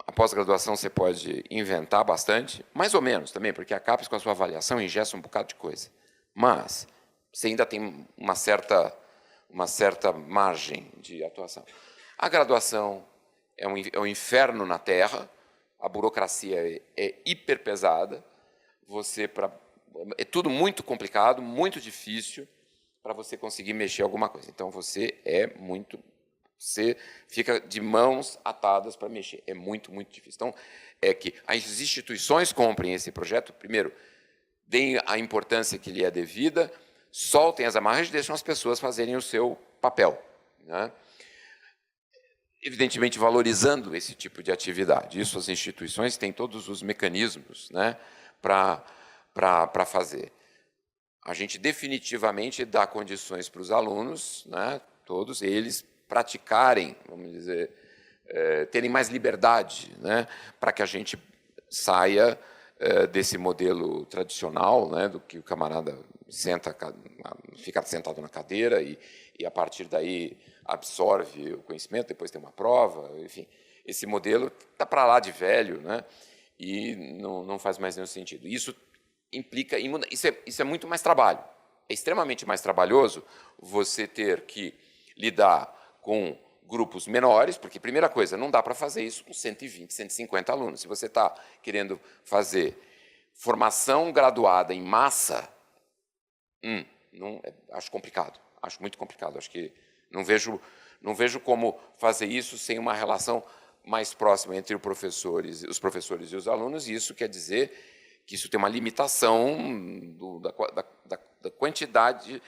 a pós-graduação você pode inventar bastante, mais ou menos também, porque a CAPES, com a sua avaliação, ingessa um bocado de coisa. Mas você ainda tem uma certa margem de atuação. A graduação é um inferno na Terra, a burocracia é hiper pesada, é tudo muito complicado, muito difícil para você conseguir mexer alguma coisa. Então, você fica de mãos atadas para mexer. É muito, muito difícil. Então, que as instituições comprem esse projeto, primeiro, deem a importância que lhe é devida, soltem as amarras e deixem as pessoas fazerem o seu papel, né? Evidentemente, valorizando esse tipo de atividade. Isso as instituições têm todos os mecanismos, né, para fazer. A gente definitivamente dá condições para os alunos, né, todos eles, praticarem, vamos dizer, terem mais liberdade, né, para que a gente saia desse modelo tradicional, né, do que o camarada fica sentado na cadeira e a partir daí absorve o conhecimento, depois tem uma prova, enfim. Esse modelo está para lá de velho, né, e não faz mais nenhum sentido. Isso implica em mudar. Isso é muito mais trabalho. É extremamente mais trabalhoso você ter que lidar com grupos menores, porque, primeira coisa, não dá para fazer isso com 120, 150 alunos. Se você está querendo fazer formação graduada em massa, acho complicado, acho muito complicado. Acho que não vejo como fazer isso sem uma relação mais próxima entre os professores e os alunos, e isso quer dizer que isso tem uma limitação da quantidade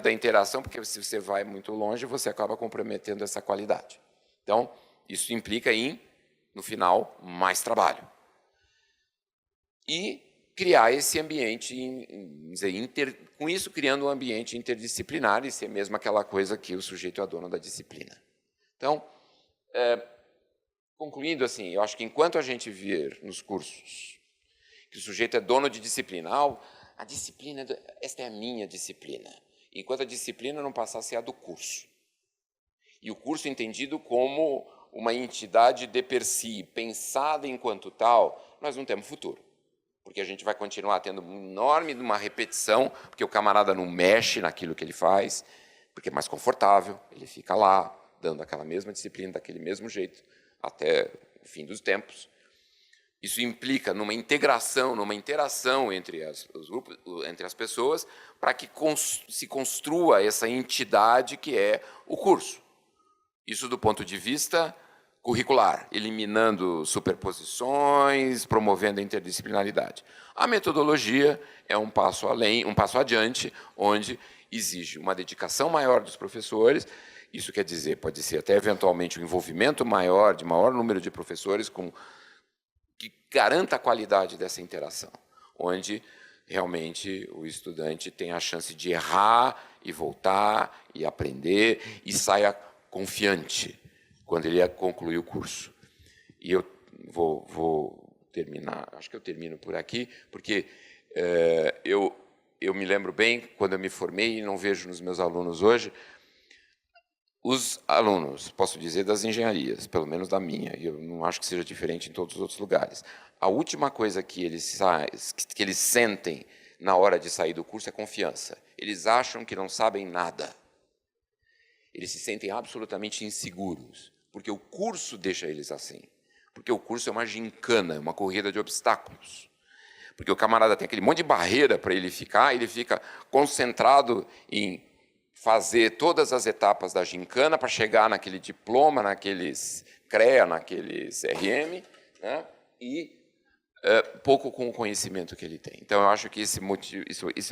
da interação, porque se você vai muito longe, você acaba comprometendo essa qualidade. Então, isso implica no final, mais trabalho. E criar esse ambiente, com isso criando um ambiente interdisciplinar e ser mesmo aquela coisa que o sujeito é dono da disciplina. Então, concluindo assim, eu acho que enquanto a gente vir nos cursos que o sujeito é dono de disciplina, a disciplina, esta é a minha disciplina, enquanto a disciplina não passar a ser a do curso. E o curso entendido como uma entidade de per si, pensada enquanto tal, nós não temos futuro. Porque a gente vai continuar tendo uma repetição, porque o camarada não mexe naquilo que ele faz, porque é mais confortável, ele fica lá, dando aquela mesma disciplina, daquele mesmo jeito, até o fim dos tempos. Isso implica numa integração, numa interação entre os grupos, entre as pessoas, para que se construa essa entidade que é o curso. Isso do ponto de vista curricular, eliminando superposições, promovendo a interdisciplinaridade. A metodologia é um passo além, um passo adiante, onde exige uma dedicação maior dos professores. Isso quer dizer, pode ser até eventualmente um envolvimento maior, de maior número de professores, que garanta a qualidade dessa interação, onde realmente o estudante tem a chance de errar e voltar e aprender e saia confiante quando ele concluir o curso. E eu vou terminar, acho que eu termino por aqui, porque eu me lembro bem, quando eu me formei, e não vejo nos meus alunos hoje, os alunos, posso dizer, das engenharias, pelo menos da minha, e eu não acho que seja diferente em todos os outros lugares. A última coisa que eles sentem na hora de sair do curso é confiança. Eles acham que não sabem nada. Eles se sentem absolutamente inseguros, porque o curso deixa eles assim. Porque o curso é uma gincana, é uma corrida de obstáculos. Porque o camarada tem aquele monte de barreira para ele fica concentrado em fazer todas as etapas da gincana para chegar naquele diploma, naqueles CREA, naqueles RM, né? E pouco com o conhecimento que ele tem. Então, eu acho que isso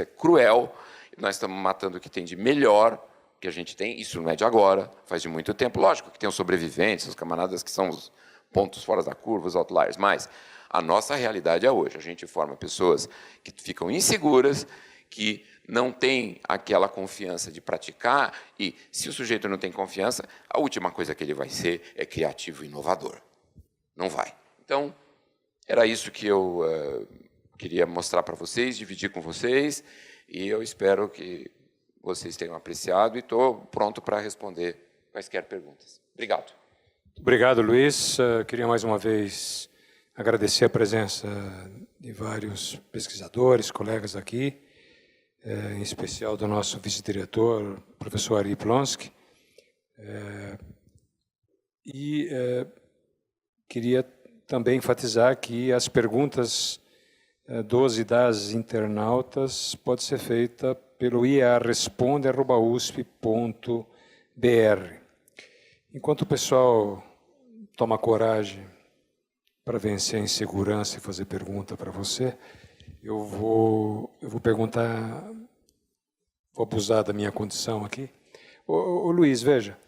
é cruel, nós estamos matando o que tem de melhor que a gente tem, isso não é de agora, faz de muito tempo. Lógico que tem os sobreviventes, os camaradas que são os pontos fora da curva, os outliers, mas a nossa realidade é hoje. A gente forma pessoas que ficam inseguras, que não têm aquela confiança de praticar, e se o sujeito não tem confiança, a última coisa que ele vai ser é criativo e inovador. Não vai. Então, era isso que eu queria mostrar para vocês, dividir com vocês, e eu espero que vocês tenham apreciado e estou pronto para responder quaisquer perguntas. Obrigado. Obrigado, Luiz. Queria mais uma vez agradecer a presença de vários pesquisadores, colegas aqui, em especial do nosso vice-diretor, professor Ari Plonsky. Queria também enfatizar que as perguntas dos e das internautas podem ser feitas pelo iaresponde@usp.br. Enquanto o pessoal toma coragem para vencer a insegurança e fazer pergunta para você, eu vou perguntar, vou abusar da minha condição aqui. Ô Luiz, veja,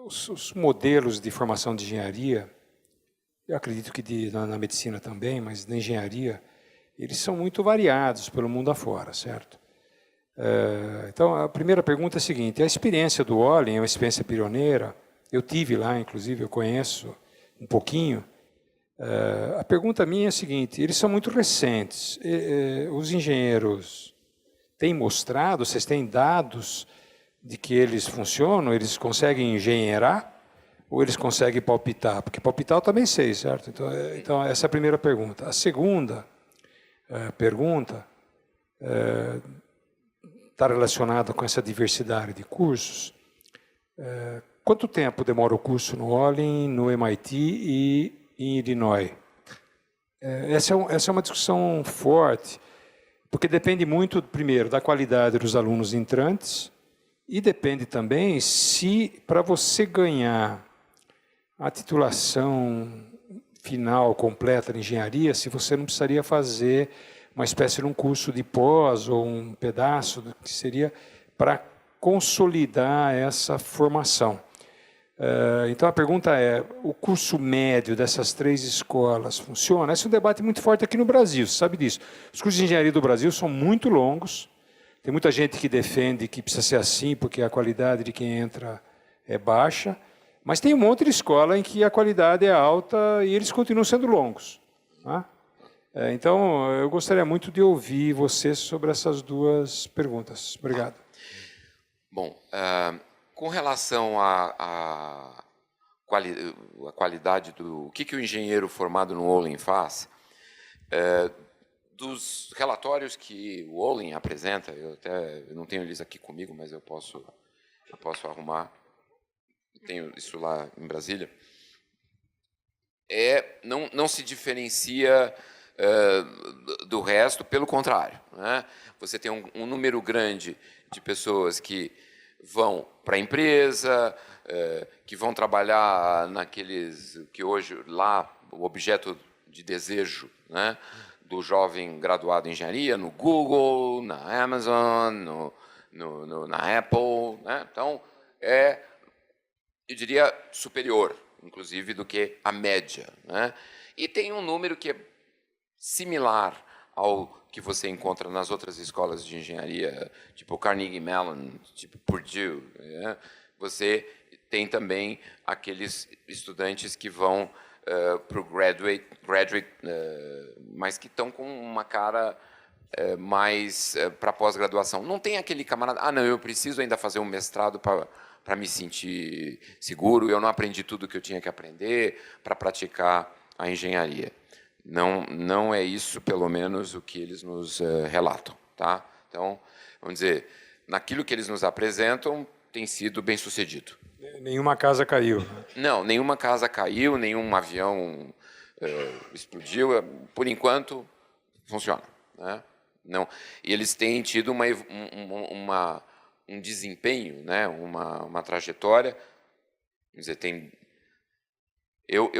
os modelos de formação de engenharia, eu acredito que na medicina também, mas na engenharia, eles são muito variados pelo mundo afora, certo? Então, a primeira pergunta é a seguinte: a experiência do Olin é uma experiência pioneira, eu tive lá, inclusive, eu conheço um pouquinho. A pergunta minha é a seguinte: eles são muito recentes, os engenheiros têm mostrado, vocês têm dados de que eles funcionam, eles conseguem engenheirar, ou eles conseguem palpitar? Porque palpitar eu também sei, certo? Então essa é a primeira pergunta. A segunda pergunta está relacionada com essa diversidade de cursos. Quanto tempo demora o curso no Olin, no MIT e em Illinois? Essa é uma discussão forte, porque depende muito, primeiro, da qualidade dos alunos entrantes, e depende também se, para você ganhar a titulação final, completa de engenharia, se você não precisaria fazer uma espécie de um curso de pós ou um pedaço do que seria para consolidar essa formação. Então a pergunta é: o curso médio dessas três escolas funciona? Esse é um debate muito forte aqui no Brasil, você sabe disso. Os cursos de engenharia do Brasil são muito longos, tem muita gente que defende que precisa ser assim porque a qualidade de quem entra é baixa, mas tem um monte de escola em que a qualidade é alta e eles continuam sendo longos, tá? Então, eu gostaria muito de ouvir você sobre essas duas perguntas. Obrigado. Bom, com relação à qualidade do... O que o engenheiro formado no Olin faz, dos relatórios que o Olin apresenta, eu não tenho eles aqui comigo, mas eu posso arrumar, tenho isso lá em Brasília. não se diferencia do resto, pelo contrário, né? Você tem um número grande de pessoas que vão para a empresa, que vão trabalhar naqueles que hoje lá o objeto de desejo, né, do jovem graduado em engenharia, no Google, na Amazon, na Apple, né? Então eu diria superior, inclusive, do que a média, né? E tem um número que é similar ao que você encontra nas outras escolas de engenharia, tipo Carnegie Mellon, tipo Purdue, né? Você tem também aqueles estudantes que vão para o graduate, mas que estão com uma cara mais para pós-graduação. Não tem aquele camarada, não, eu preciso ainda fazer um mestrado para me sentir seguro, eu não aprendi tudo que eu tinha que aprender para praticar a engenharia. Não é isso, pelo menos, o que eles nos relatam. Tá? Então, vamos dizer, naquilo que eles nos apresentam, tem sido bem sucedido. Nenhuma casa caiu. Não, nenhuma casa caiu, nenhum avião explodiu. Por enquanto, funciona. Né? Não. E eles têm tido um desempenho, né? uma trajetória. Quer dizer, eu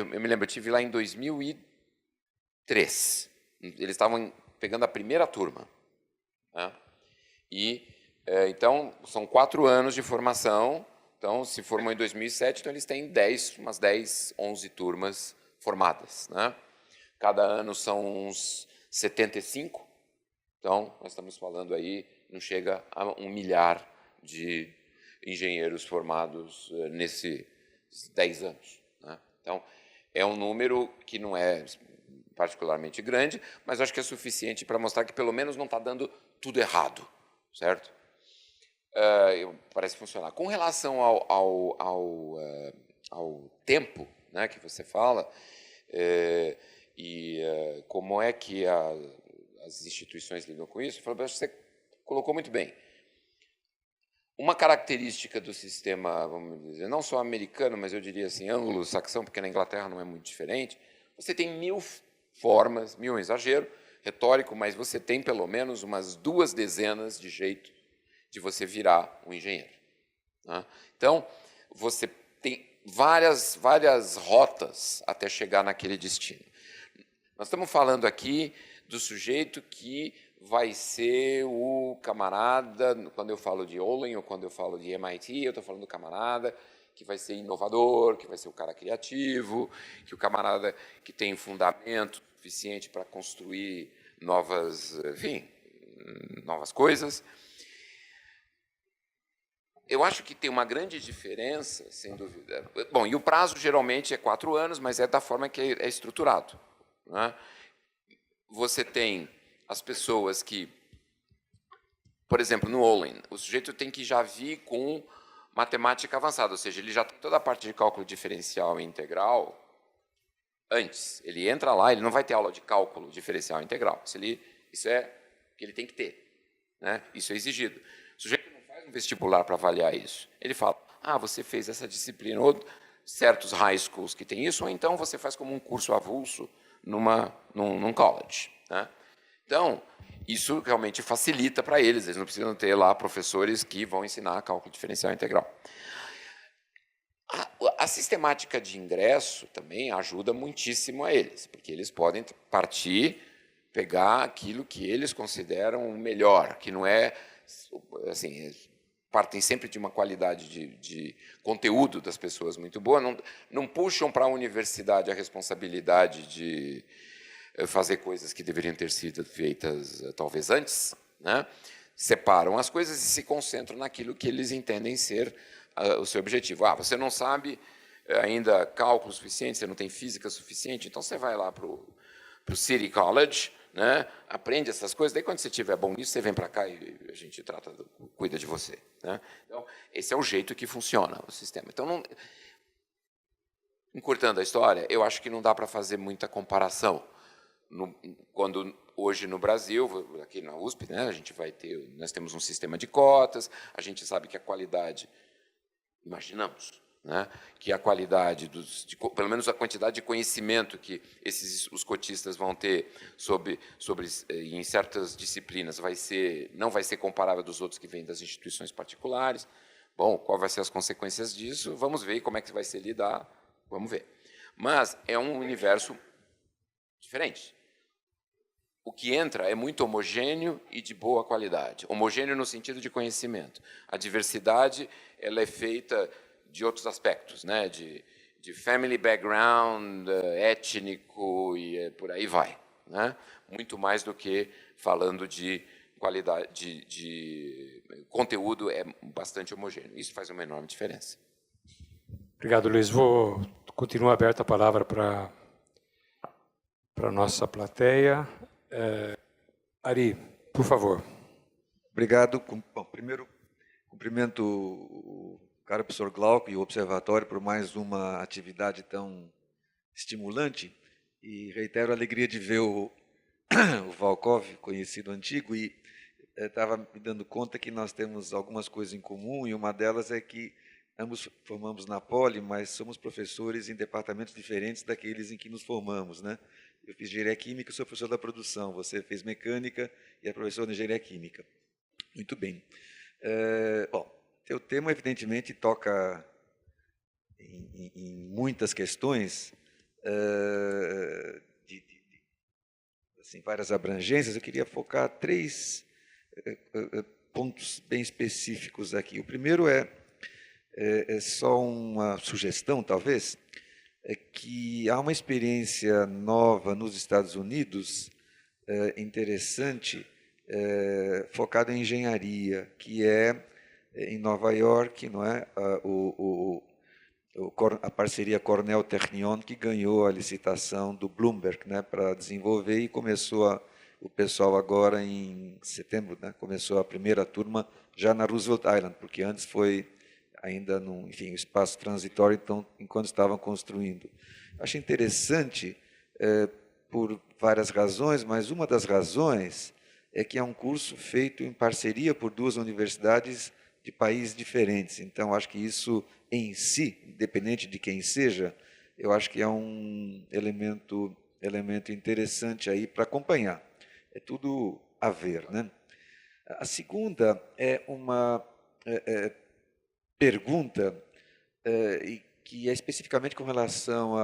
me lembro, eu tive lá em 2003. Eles estavam pegando a primeira turma. Né? E, então, são 4 anos de formação. Então, se formou em 2007, então eles têm umas 10, 11 turmas formadas. Né? Cada ano são uns 75. Então, nós estamos falando aí, não chega a 1 milhar de engenheiros formados nesses 10 anos. Né? Então, é um número que não é particularmente grande, mas acho que é suficiente para mostrar que, pelo menos, não está dando tudo errado. Certo? Parece funcionar. Com relação ao tempo, né, que você fala, como é que as instituições lidam com isso, você colocou muito bem. Uma característica do sistema, vamos dizer, não só americano, mas eu diria assim, anglo-saxão, porque na Inglaterra não é muito diferente, você tem 1000 formas, 1000 é um exagero, retórico, mas você tem pelo menos umas 2 dezenas de jeitos de você virar um engenheiro. Né? Então, você tem várias rotas até chegar naquele destino. Nós estamos falando aqui do sujeito que vai ser o camarada, quando eu falo de Olin ou quando eu falo de MIT, eu estou falando do camarada que vai ser inovador, que vai ser o cara criativo, que o camarada que tem fundamento suficiente para construir novas coisas. Eu acho que tem uma grande diferença, sem dúvida. Bom, e o prazo geralmente é 4 anos, mas é da forma que é estruturado. Né? Você tem as pessoas que, por exemplo, no Olin, o sujeito tem que já vir com matemática avançada, ou seja, ele já tem toda a parte de cálculo diferencial e integral antes. Ele entra lá, ele não vai ter aula de cálculo diferencial e integral. Isso é o que ele tem que ter. Né? Isso é exigido. O sujeito não faz um vestibular para avaliar isso. Ele fala, você fez essa disciplina, ou certos high schools que tem isso, ou então você faz como um curso avulso num college. Né? Então, isso realmente facilita para eles não precisam ter lá professores que vão ensinar cálculo diferencial integral. A sistemática de ingresso também ajuda muitíssimo a eles, porque eles podem pegar aquilo que eles consideram o melhor, que não é, assim, partem sempre de uma qualidade de conteúdo das pessoas muito boa, não puxam para a universidade a responsabilidade de fazer coisas que deveriam ter sido feitas talvez antes, né? Separam as coisas e se concentram naquilo que eles entendem ser o seu objetivo. Você não sabe ainda cálculo suficiente, você não tem física suficiente, então você vai lá para o City College, né? Aprende essas coisas, daí quando você estiver bom nisso, você vem para cá e a gente cuida de você. Né? Então, esse é o jeito que funciona o sistema. Então, encurtando a história, eu acho que não dá para fazer muita comparação. Quando hoje no Brasil, aqui na USP, né, nós temos um sistema de cotas, a gente sabe que a qualidade, imaginamos, né? Que a qualidade, pelo menos a quantidade de conhecimento que os cotistas vão ter em certas disciplinas não vai ser comparável dos outros que vêm das instituições particulares. Bom, qual vai ser as consequências disso? Vamos ver como é que vai ser lidar, vamos ver. Mas é um universo diferente. O que entra é muito homogêneo e de boa qualidade. Homogêneo no sentido de conhecimento. A diversidade ela é feita de outros aspectos, né? De family background, étnico e por aí vai, né? Muito mais do que falando de qualidade, de conteúdo é bastante homogêneo. Isso faz uma enorme diferença. Obrigado, Luiz. Vou continuar aberta a palavra para a nossa plateia. Ari, por favor. Obrigado. Bom, primeiro, cumprimento o caro professor Glauco e o Observatório por mais uma atividade tão estimulante e reitero a alegria de ver o Volkov, conhecido antigo, e estava me dando conta que nós temos algumas coisas em comum e uma delas é que ambos formamos na Poli, mas somos professores em departamentos diferentes daqueles em que nos formamos, né? Eu fiz engenharia química e sou professor da produção. Você fez mecânica e é professor de engenharia química. Muito bem. Bom, teu tema, evidentemente, toca em muitas questões, assim, várias abrangências. Eu queria focar 3 pontos bem específicos aqui. O primeiro é só uma sugestão, talvez, é que há uma experiência nova nos Estados Unidos, interessante, focada em engenharia, que é em Nova York, não é? A parceria Cornell-Technion, que ganhou a licitação do Bloomberg, né, para desenvolver, e começou o pessoal agora em setembro, né, começou a primeira turma já na Roosevelt Island, porque antes foi ainda num, enfim, espaço transitório, então, enquanto estavam construindo. Acho interessante por várias razões, mas uma das razões é que é um curso feito em parceria por 2 universidades de países diferentes. Então, acho que isso em si, independente de quem seja, eu acho que é um elemento interessante aí para acompanhar. É tudo a ver, né? A segunda é uma pergunta que é especificamente com relação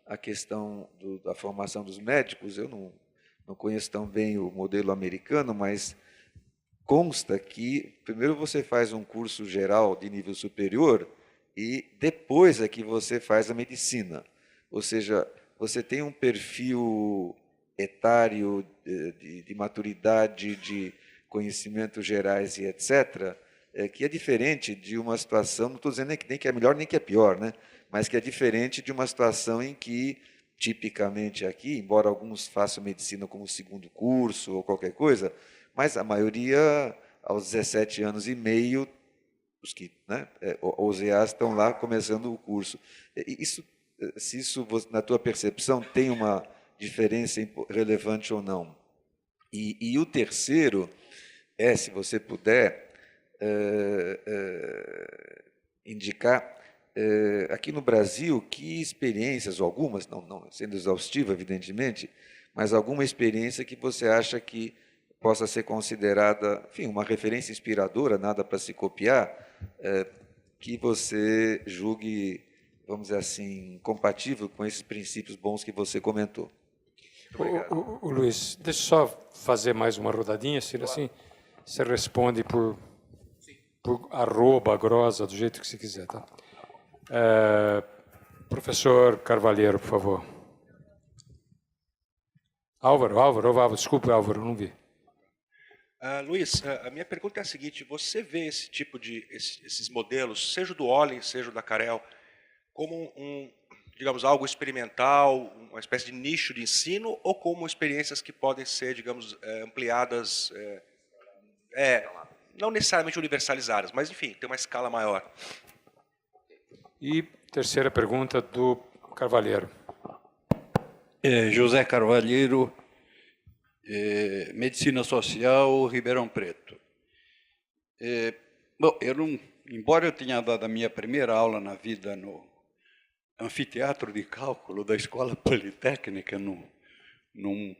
à questão da formação dos médicos. Eu não conheço tão bem o modelo americano, mas consta que primeiro você faz um curso geral de nível superior e depois é que você faz a medicina. Ou seja, você tem um perfil etário de maturidade, de conhecimentos gerais e etc., que é diferente de uma situação, não estou dizendo nem que é melhor nem que é pior, né? Mas que é diferente de uma situação em que, tipicamente aqui, embora alguns façam medicina como segundo curso ou qualquer coisa, mas a maioria, aos 17 anos e meio, os que, né, os EAs estão lá começando o curso. Se isso, na tua percepção, tem uma diferença relevante ou não? E o terceiro se você puder indicar, aqui no Brasil, que experiências, ou algumas, não sendo exaustiva, evidentemente, mas alguma experiência que você acha que possa ser considerada, enfim, uma referência inspiradora, nada para se copiar, que você julgue, vamos dizer assim, compatível com esses princípios bons que você comentou. Luiz, deixa eu só fazer mais uma rodadinha, assim você responde por arroba, grossa, do jeito que você quiser. Tá? Professor Carvalheiro, por favor. Álvaro, desculpe, Álvaro, não vi. Luiz, a minha pergunta é a seguinte: você vê esse tipo esses modelos, seja do Olin, seja da Carel, como digamos, algo experimental, uma espécie de nicho de ensino, ou como experiências que podem ser, digamos, ampliadas, não necessariamente universalizadas, mas, enfim, tem uma escala maior? E terceira pergunta do Carvalheiro. José Carvalheiro, Medicina Social, Ribeirão Preto. Bom, eu embora eu tenha dado a minha primeira aula na vida no anfiteatro de cálculo da Escola Politécnica, num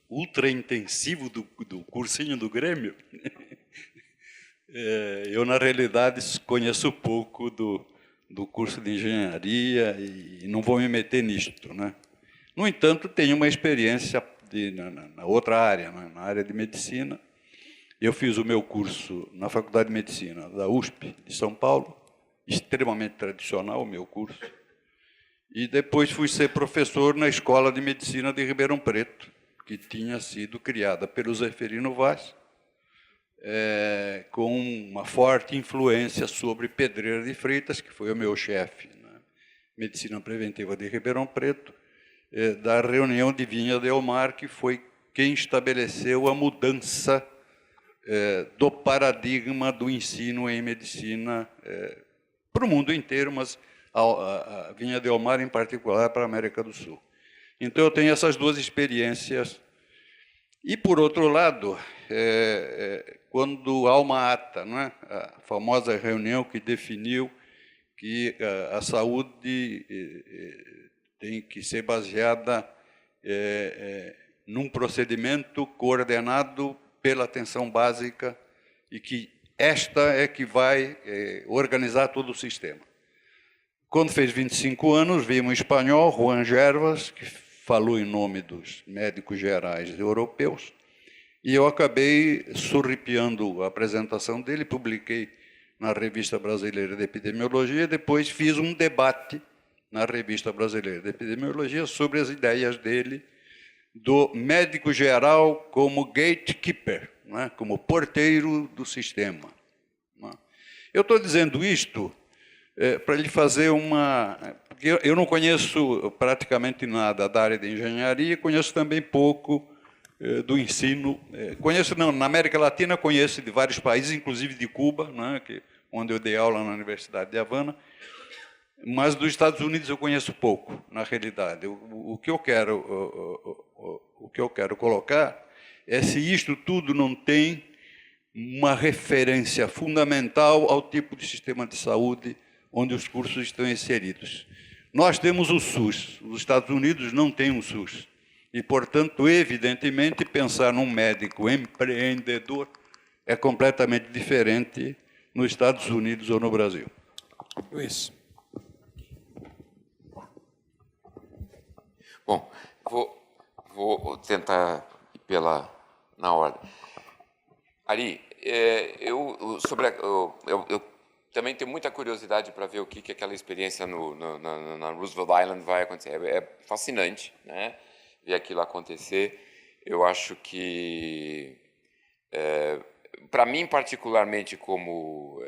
ultra intensivo do cursinho do Grêmio, eu, na realidade, conheço pouco do curso de engenharia e não vou me meter nisto, né? No entanto, tenho uma experiência na outra área, né? Na área de medicina. Eu fiz o meu curso na Faculdade de Medicina da USP de São Paulo, extremamente tradicional o meu curso, e depois fui ser professor na Escola de Medicina de Ribeirão Preto, que tinha sido criada pelo Zeferino Vaz, com uma forte influência sobre Pedreira de Freitas, que foi o meu chefe na Medicina Preventiva de Ribeirão Preto, da reunião de Vinha Del Mar, que foi quem estabeleceu a mudança do paradigma do ensino em medicina para o mundo inteiro, mas a Vinha Del Mar, em particular, para a América do Sul. Então, eu tenho essas duas experiências. E, por outro lado, quando há uma ata, né, a famosa reunião que definiu que a saúde tem que ser baseada num procedimento coordenado pela atenção básica e que esta é que vai organizar todo o sistema. Quando fez 25 anos, veio um espanhol, Juan Gervas, que falou em nome dos médicos gerais europeus, e eu acabei surripiando a apresentação dele, publiquei na Revista Brasileira de Epidemiologia, e depois fiz um debate na Revista Brasileira de Epidemiologia sobre as ideias dele do médico geral como gatekeeper, né, como porteiro do sistema. Eu estou dizendo isto para lhe fazer uma... Porque eu não conheço praticamente nada da área de engenharia, conheço também pouco do ensino. Conheço, não, na América Latina conheço de vários países, inclusive de Cuba, né, onde eu dei aula na Universidade de Havana, mas dos Estados Unidos eu conheço pouco, na realidade. O que eu quero colocar é se isto tudo não tem uma referência fundamental ao tipo de sistema de saúde onde os cursos estão inseridos. Nós temos o SUS, os Estados Unidos não têm um SUS. E, portanto, evidentemente, pensar num médico empreendedor é completamente diferente nos Estados Unidos ou no Brasil. Luiz. Bom, vou tentar ir na ordem. Ari, eu também tenho muita curiosidade para ver o que aquela experiência na Roosevelt Island vai acontecer. É fascinante, né, ver aquilo acontecer. Eu acho que, para mim, particularmente, como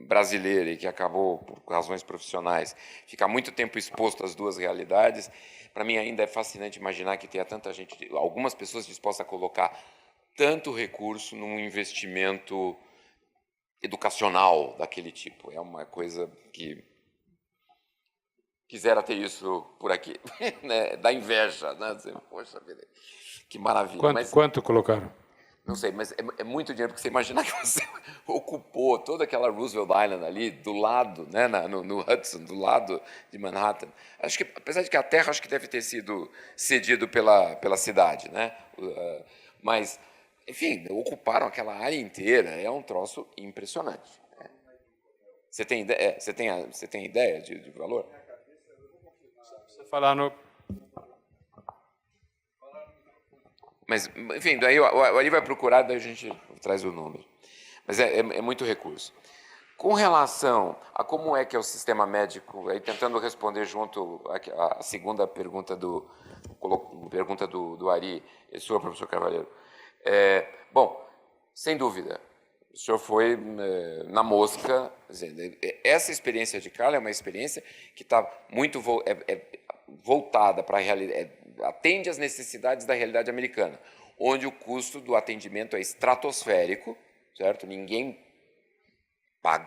brasileiro e que acabou, por razões profissionais, ficar muito tempo exposto às duas realidades, para mim ainda é fascinante imaginar que tenha tanta gente, algumas pessoas dispostas a colocar tanto recurso num investimento educacional daquele tipo. É uma coisa que quisera ter isso por aqui, né? Dá inveja, né? Poxa vida, que maravilha. Quanto colocaram? Não sei, mas é muito dinheiro, porque você imagina que você ocupou toda aquela Roosevelt Island ali, do lado, né, no Hudson, do lado de Manhattan. Acho que, apesar de que a terra acho que deve ter sido cedido pela cidade, né? Mas, enfim, ocuparam aquela área inteira. É um troço impressionante. Você tem ideia? Você tem ideia de valor? Você falar no... Mas, enfim, daí o Ari vai procurar, daí a gente traz o número. Mas é muito recurso. Com relação a como é que é o sistema médico, aí tentando responder junto à segunda pergunta do Ari e sua, professor Carvalheiro. Bom, sem dúvida, o senhor foi na mosca. Essa experiência de Carla é uma experiência que está muito voltada para a realidade, atende às necessidades da realidade americana, onde o custo do atendimento é estratosférico, certo? Ninguém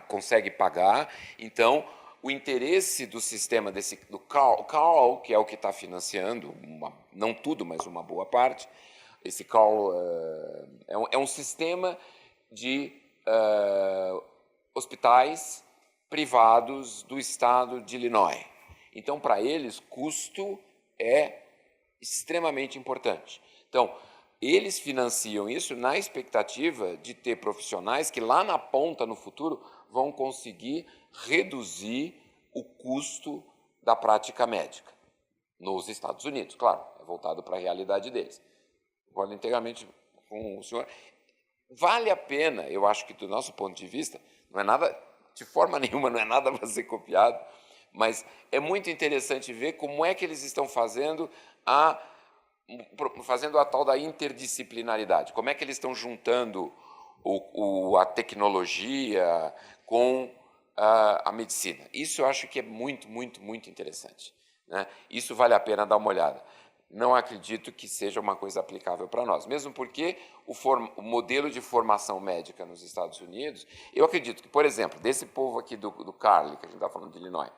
consegue pagar. Então, o interesse do sistema do Carl, que é o que está financiando, não tudo, mas uma boa parte, esse Carl é um sistema de hospitais privados do estado de Illinois. Então, para eles, custo é extremamente importante. Então, eles financiam isso na expectativa de ter profissionais que lá na ponta, no futuro, vão conseguir reduzir o custo da prática médica nos Estados Unidos. Claro, é voltado para a realidade deles. Concordo integralmente com o senhor. Vale a pena, eu acho que do nosso ponto de vista, não é nada, de forma nenhuma, não é nada para ser copiado, mas é muito interessante ver como é que eles estão fazendo a tal da interdisciplinaridade, como é que eles estão juntando a tecnologia com a medicina. Isso eu acho que é muito, muito, muito interessante, né? Isso vale a pena dar uma olhada. Não acredito que seja uma coisa aplicável para nós, mesmo porque o modelo de formação médica nos Estados Unidos, eu acredito que, por exemplo, desse povo aqui do Carly, que a gente está falando de Illinois,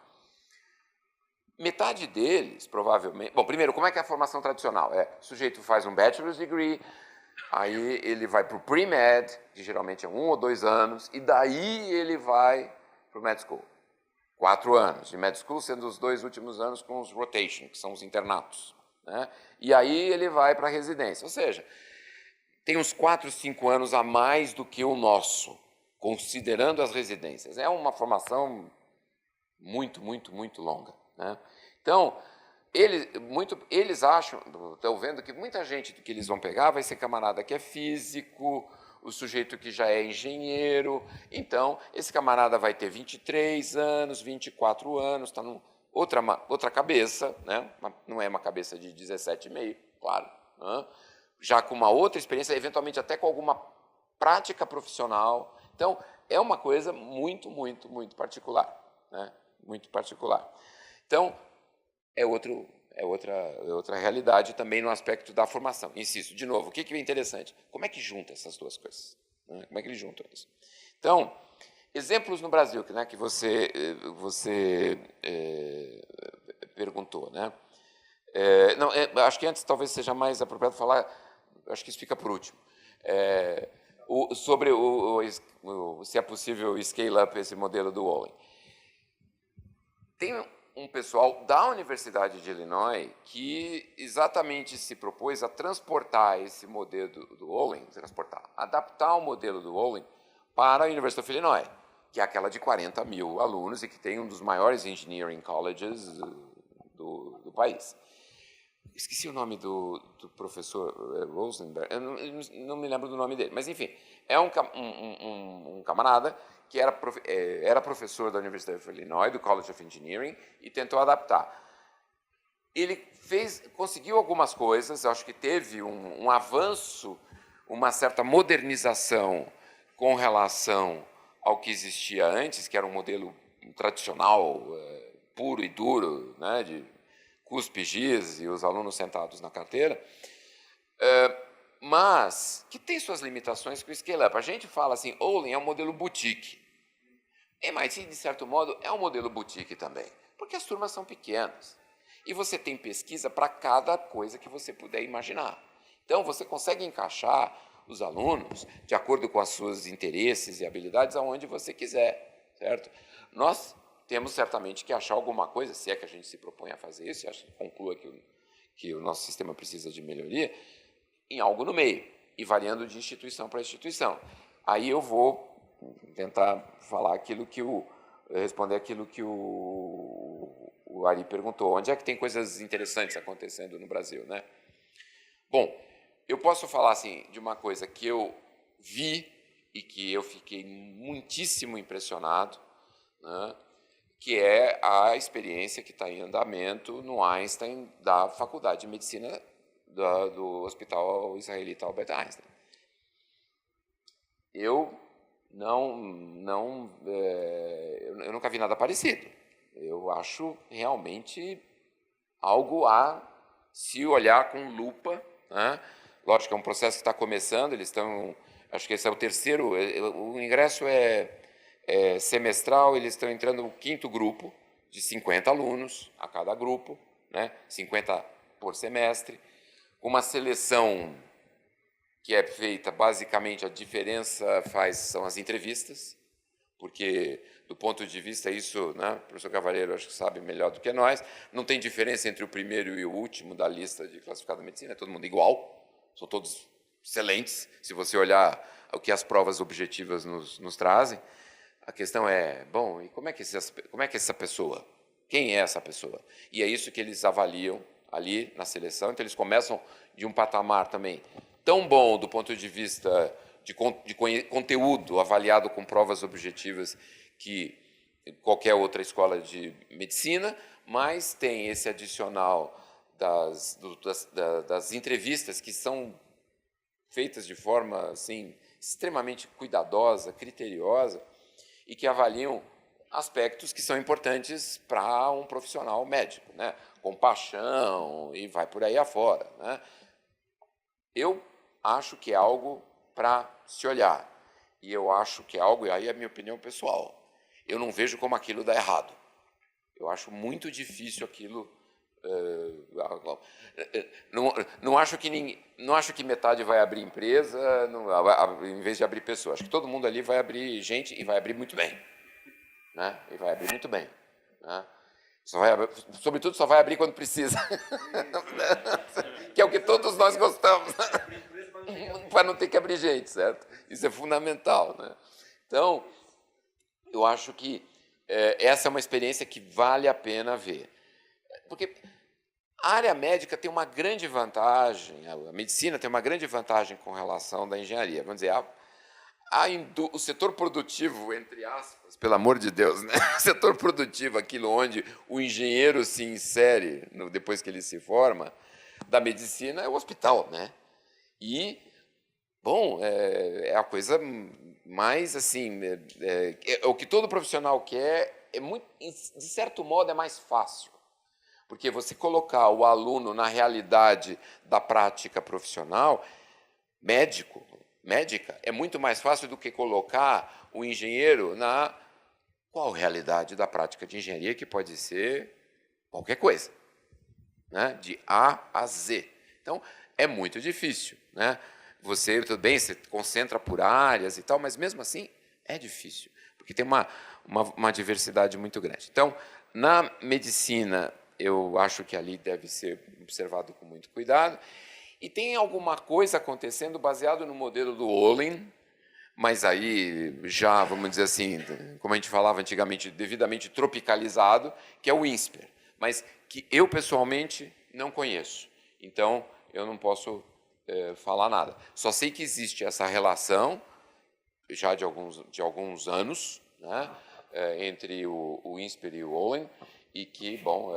metade deles, provavelmente... Bom, primeiro, como é que é a formação tradicional? O sujeito faz um bachelor's degree, aí ele vai para o pre-med, que geralmente é 1 ou 2 anos, e daí ele vai para o med school. 4 anos de med school, sendo os 2 últimos anos com os rotation, que são os internatos, né? E aí ele vai para a residência. Ou seja, tem uns 4, 5 anos a mais do que o nosso, considerando as residências. É uma formação muito longa, né? Então, eles acham, estão vendo que muita gente que eles vão pegar vai ser camarada que é físico, o sujeito que já é engenheiro. Então, esse camarada vai ter 23 anos, 24 anos, está num outra cabeça, né? Não é uma cabeça de 17,5, claro, né? Já com uma outra experiência, eventualmente até com alguma prática profissional. Então, é uma coisa muito particular, né? Muito particular. Então, é outra realidade também no aspecto da formação. Insisto, de novo, o que é interessante? Como é que junta essas duas coisas, né? Como é que eles juntam isso? Então, exemplos no Brasil, né, que você perguntou, né? Acho que antes talvez seja mais apropriado falar, acho que isso fica por último, sobre se é possível scale up esse modelo do Olin. Tem um pessoal da Universidade de Illinois que exatamente se propôs a transportar esse modelo do Olin, adaptar o modelo do Olin para a University of Illinois, que é aquela de 40 mil alunos e que tem um dos maiores engineering colleges do país. Esqueci o nome do professor Rosenberg, eu não me lembro do nome dele, mas enfim, é um camarada que era professor da University of Illinois, do College of Engineering, e tentou adaptar. Ele conseguiu algumas coisas, acho que teve um avanço, uma certa modernização com relação ao que existia antes, que era um modelo tradicional, puro e duro, né, de cuspe, giz e os alunos sentados na carteira, mas que tem suas limitações com o scale-up. A gente fala assim, Olin é um modelo boutique. MIT, de certo modo, é um modelo boutique também, porque as turmas são pequenas. E você tem pesquisa para cada coisa que você puder imaginar. Então, você consegue encaixar os alunos de acordo com os seus interesses e habilidades aonde você quiser, certo? Nós temos certamente que achar alguma coisa, se é que a gente se propõe a fazer isso, e conclua que o nosso sistema precisa de melhoria, em algo no meio, e variando de instituição para instituição. Aí eu vou tentar falar responder aquilo que o Ari perguntou. Onde é que tem coisas interessantes acontecendo no Brasil, né? Bom, eu posso falar assim de uma coisa que eu vi e que eu fiquei muitíssimo impressionado, né? Que é a experiência que está em andamento no Einstein da Faculdade de Medicina do Hospital Israelita Albert Einstein. Eu nunca vi nada parecido. Eu acho realmente algo a se olhar com lupa, né? Lógico que é um processo que está começando, acho que esse é o terceiro, o ingresso é semestral, eles estão entrando no 5º grupo, de 50 alunos a cada grupo, né? 50 por semestre, com uma seleção que é feita basicamente, a diferença são as entrevistas, porque do ponto de vista isso, né, o professor Cavalheiro acho que sabe melhor do que nós, não tem diferença entre o primeiro e o último da lista de classificado da medicina, é todo mundo igual, são todos excelentes, se você olhar o que as provas objetivas nos trazem. A questão é, bom, e como é que essa pessoa? Quem é essa pessoa? E é isso que eles avaliam ali na seleção. Então, eles começam de um patamar também tão bom do ponto de vista de conteúdo, avaliado com provas objetivas, que qualquer outra escola de medicina, mas tem esse adicional das entrevistas, que são feitas de forma assim, extremamente cuidadosa, criteriosa, e que avaliam aspectos que são importantes para um profissional médico, né? Compaixão e vai por aí afora, né? Eu acho que é algo para se olhar, e eu acho que é algo, e aí é a minha opinião pessoal, eu não vejo como aquilo dá errado. Eu acho muito difícil aquilo. Não acho que metade vai abrir empresa em vez de abrir pessoas. Acho que todo mundo ali vai abrir gente e vai abrir muito bem, né? E vai abrir muito bem, né? Sobretudo só vai abrir quando precisa, que é o que todos nós gostamos, para não ter que abrir gente, certo? Isso é fundamental, né? Então, eu acho que essa é uma experiência que vale a pena ver. Porque a área médica tem uma grande vantagem, a medicina tem uma grande vantagem com relação da engenharia. Vamos dizer, o setor produtivo, entre aspas, pelo amor de Deus, né? O setor produtivo, aquilo onde o engenheiro se insere depois que ele se forma, da medicina, é o hospital, né? E, bom, é a coisa mais, assim, o que todo profissional quer, de certo modo, é mais fácil. Porque você colocar o aluno na realidade da prática profissional, médica, é muito mais fácil do que colocar o engenheiro na qual realidade da prática de engenharia, que pode ser qualquer coisa, né? De A a Z. Então, é muito difícil, né? Tudo bem, você concentra por áreas e tal, mas mesmo assim é difícil, porque tem uma diversidade muito grande. Então, na medicina, eu acho que ali deve ser observado com muito cuidado. E tem alguma coisa acontecendo baseado no modelo do Olin, mas aí já, vamos dizer assim, como a gente falava antigamente, devidamente tropicalizado, que é o INSPER, mas que eu, pessoalmente, não conheço. Então, eu não posso falar nada. Só sei que existe essa relação, já de alguns anos, né, entre o INSPER e o Olin, e que, bom,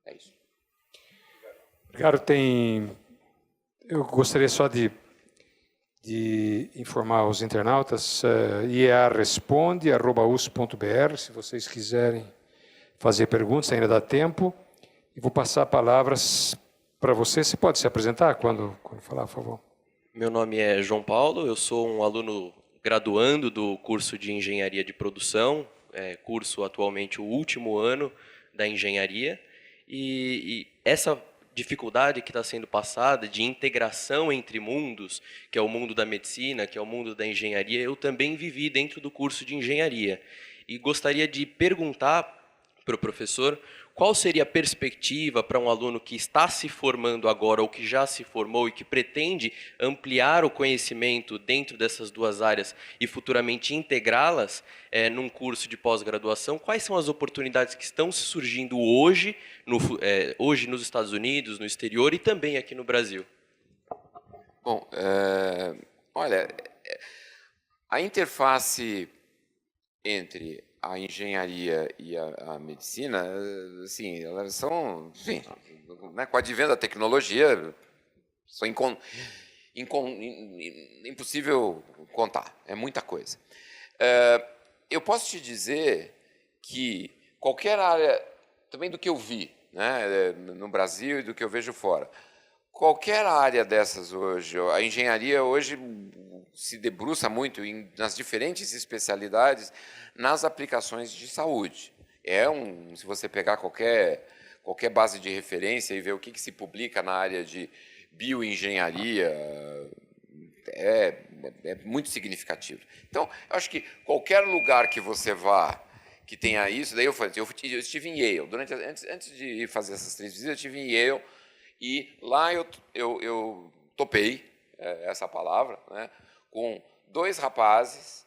é isso. Obrigado. Eu gostaria só de informar os internautas, iearesponde@usp.br, se vocês quiserem fazer perguntas, ainda dá tempo. E vou passar palavras para você. Você pode se apresentar quando falar, por favor. Meu nome é João Paulo, eu sou um aluno graduando do curso de Engenharia de Produção, curso atualmente o último ano da engenharia, e essa dificuldade que está sendo passada de integração entre mundos, que é o mundo da medicina, que é o mundo da engenharia, eu também vivi dentro do curso de engenharia. E gostaria de perguntar para o professor qual seria a perspectiva para um aluno que está se formando agora ou que já se formou e que pretende ampliar o conhecimento dentro dessas duas áreas e futuramente integrá-las num curso de pós-graduação. Quais são as oportunidades que estão surgindo hoje nos Estados Unidos, no exterior e também aqui no Brasil? Bom, olha, a interface entre a engenharia e a medicina, assim, elas são, enfim, né, com o advento da tecnologia, são impossível contar, é muita coisa. Eu posso te dizer que qualquer área, também do que eu vi, né, no Brasil e do que eu vejo fora, qualquer área dessas hoje, a engenharia hoje se debruça muito nas diferentes especialidades, nas aplicações de saúde. Se você pegar qualquer base de referência e ver o que se publica na área de bioengenharia, é muito significativo. Então, eu acho que qualquer lugar que você vá que tenha isso, daí eu estive em Yale, antes de fazer essas 3 visitas, eu estive em Yale, e lá eu topei essa palavra, né, com 2 rapazes,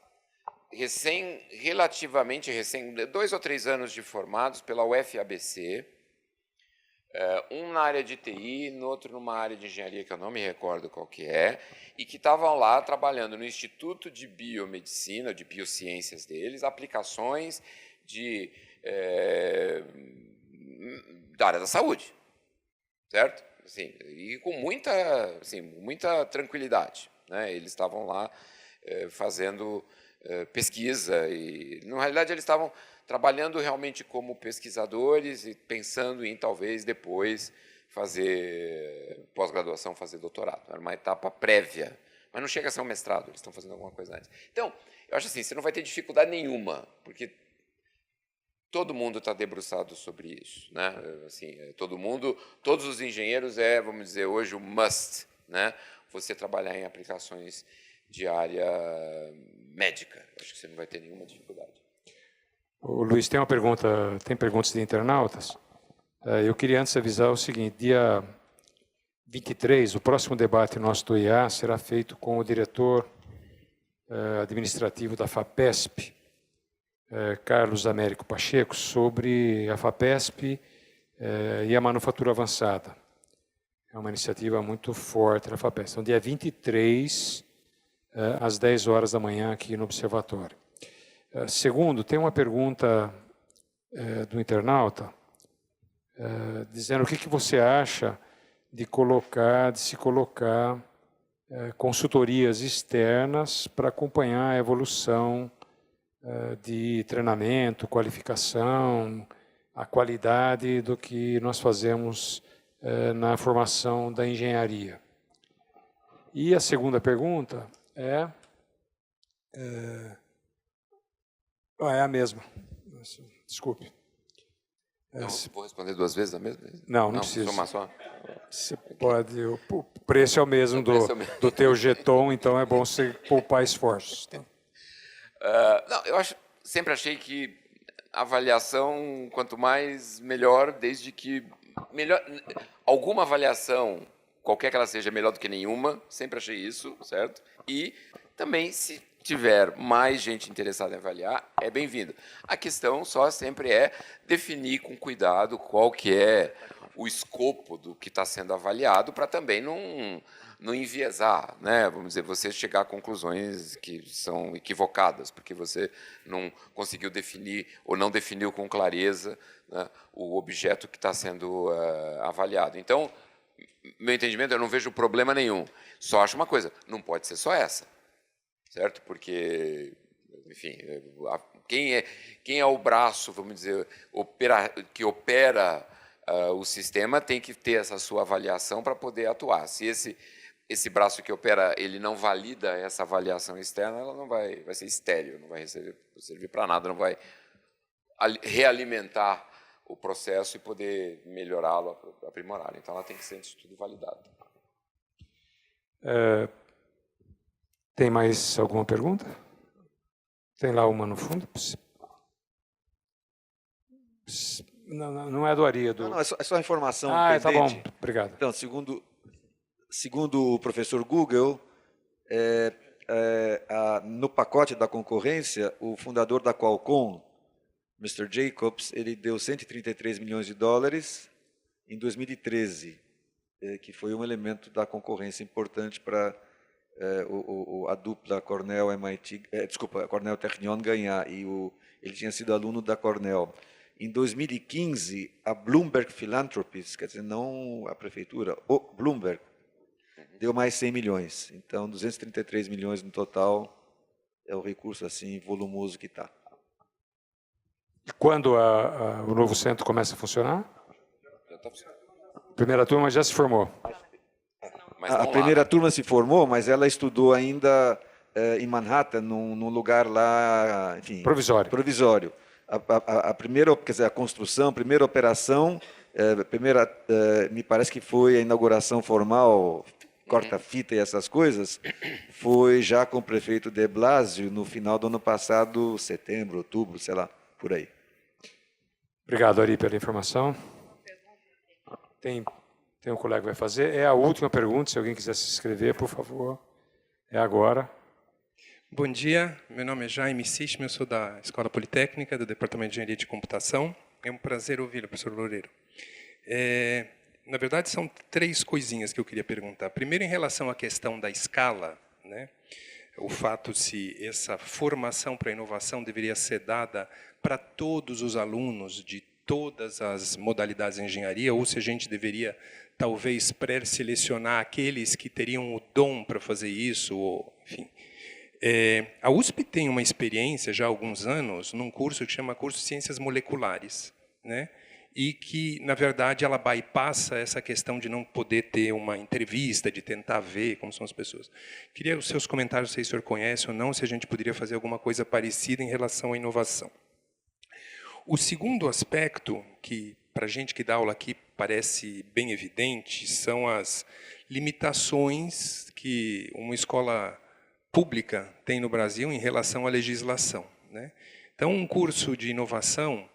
relativamente recém, 2 ou 3 anos de formados pela UFABC, um na área de TI, no outro numa área de engenharia que eu não me recordo qual que é, e que estavam lá trabalhando no Instituto de Biomedicina, de Biociências deles, aplicações da área da saúde, certo? Assim, e com muita tranquilidade, né? Eles estavam lá fazendo pesquisa e, na realidade, eles estavam trabalhando realmente como pesquisadores e pensando em, talvez, depois fazer pós-graduação, fazer doutorado. Era uma etapa prévia, mas não chega a ser um mestrado, eles estão fazendo alguma coisa antes. Então, eu acho assim, você não vai ter dificuldade nenhuma, porque todo mundo está debruçado sobre isso, né? Assim, todos os engenheiros vamos dizer, hoje o must, né? Você trabalhar em aplicações de área médica. Acho que você não vai ter nenhuma dificuldade. O Luiz, tem perguntas de internautas? Eu queria antes avisar o seguinte, dia 23, o próximo debate nosso do IA será feito com o diretor administrativo da FAPESP, Carlos Américo Pacheco, sobre a FAPESP e a manufatura avançada. É uma iniciativa muito forte da FAPESP. Então, dia 23, às 10 horas da manhã, aqui no Observatório. Segundo, tem uma pergunta do internauta, dizendo o que você acha de se colocar consultorias externas para acompanhar a evolução de treinamento, qualificação, a qualidade do que nós fazemos na formação da engenharia. E a segunda pergunta é a mesma. Desculpe. Não, vou responder 2 vezes a mesma? Não precisa. Uma só? Você pode. O preço é o mesmo do teu jeton, então é bom você poupar esforços. Eu sempre achei que avaliação, quanto mais, melhor, desde que alguma avaliação, qualquer que ela seja, melhor do que nenhuma, sempre achei isso, certo? E também, se tiver mais gente interessada em avaliar, é bem-vindo. A questão só sempre é definir com cuidado qual que é o escopo do que está sendo avaliado, para também não enviesar, né? Vamos dizer, você chegar a conclusões que são equivocadas, porque você não conseguiu definir ou não definiu com clareza, né, o objeto que está sendo avaliado. Então, meu entendimento, eu não vejo problema nenhum. Só acho uma coisa, não pode ser só essa, certo? Porque, enfim, quem é o braço, vamos dizer, que opera o sistema, tem que ter essa sua avaliação para poder atuar. Se esse braço que opera, ele não valida essa avaliação externa, ela não vai ser estéril, não vai servir para nada, não vai realimentar o processo e poder melhorá-lo, aprimorar. Então, ela tem que ser, antes de tudo, validada. Tem mais alguma pergunta? Tem lá uma no fundo? Não é do Ari, é do... Não, é só informação pendente. Tá bom, obrigado. Então, segundo o professor Google, no pacote da concorrência, o fundador da Qualcomm, Mr. Jacobs, ele deu 133 milhões de dólares em 2013, que foi um elemento da concorrência importante para a dupla Cornell-Technion ganhar, e ele tinha sido aluno da Cornell. Em 2015, a Bloomberg Philanthropies, quer dizer, não a prefeitura, o Bloomberg, deu mais 100 milhões. Então, 233 milhões no total é o recurso assim volumoso que está. E quando o novo centro começa a funcionar? A primeira turma já se formou. A primeira turma se formou, mas ela estudou ainda em Manhattan, num lugar lá, enfim, provisório. A primeira, quer dizer, a construção, a primeira operação, me parece que foi a inauguração formal corta-fita e essas coisas, foi já com o prefeito de Blasio no final do ano passado, setembro, outubro, sei lá, por aí. Obrigado, Ari, pela informação. Tem um colega que vai fazer. É a última pergunta, se alguém quiser se inscrever, por favor. É agora. Bom dia, meu nome é Jaime Sichman, eu sou da Escola Politécnica, do Departamento de Engenharia de Computação. É um prazer ouvi-lo, professor Loureiro. Na verdade, são 3 coisinhas que eu queria perguntar. Primeiro, em relação à questão da escala, né? O fato se essa formação para a inovação deveria ser dada para todos os alunos de todas as modalidades de engenharia, ou se a gente deveria, talvez, pré-selecionar aqueles que teriam o dom para fazer isso, ou, enfim. A USP tem uma experiência, já há alguns anos, num curso que chama Curso de Ciências Moleculares, né? E que, na verdade, ela bypassa essa questão de não poder ter uma entrevista, de tentar ver como são as pessoas. Queria os seus comentários, se o senhor conhece ou não, se a gente poderia fazer alguma coisa parecida em relação à inovação. O segundo aspecto, que para a gente que dá aula aqui parece bem evidente, são as limitações que uma escola pública tem no Brasil em relação à legislação, né? Então, um curso de inovação,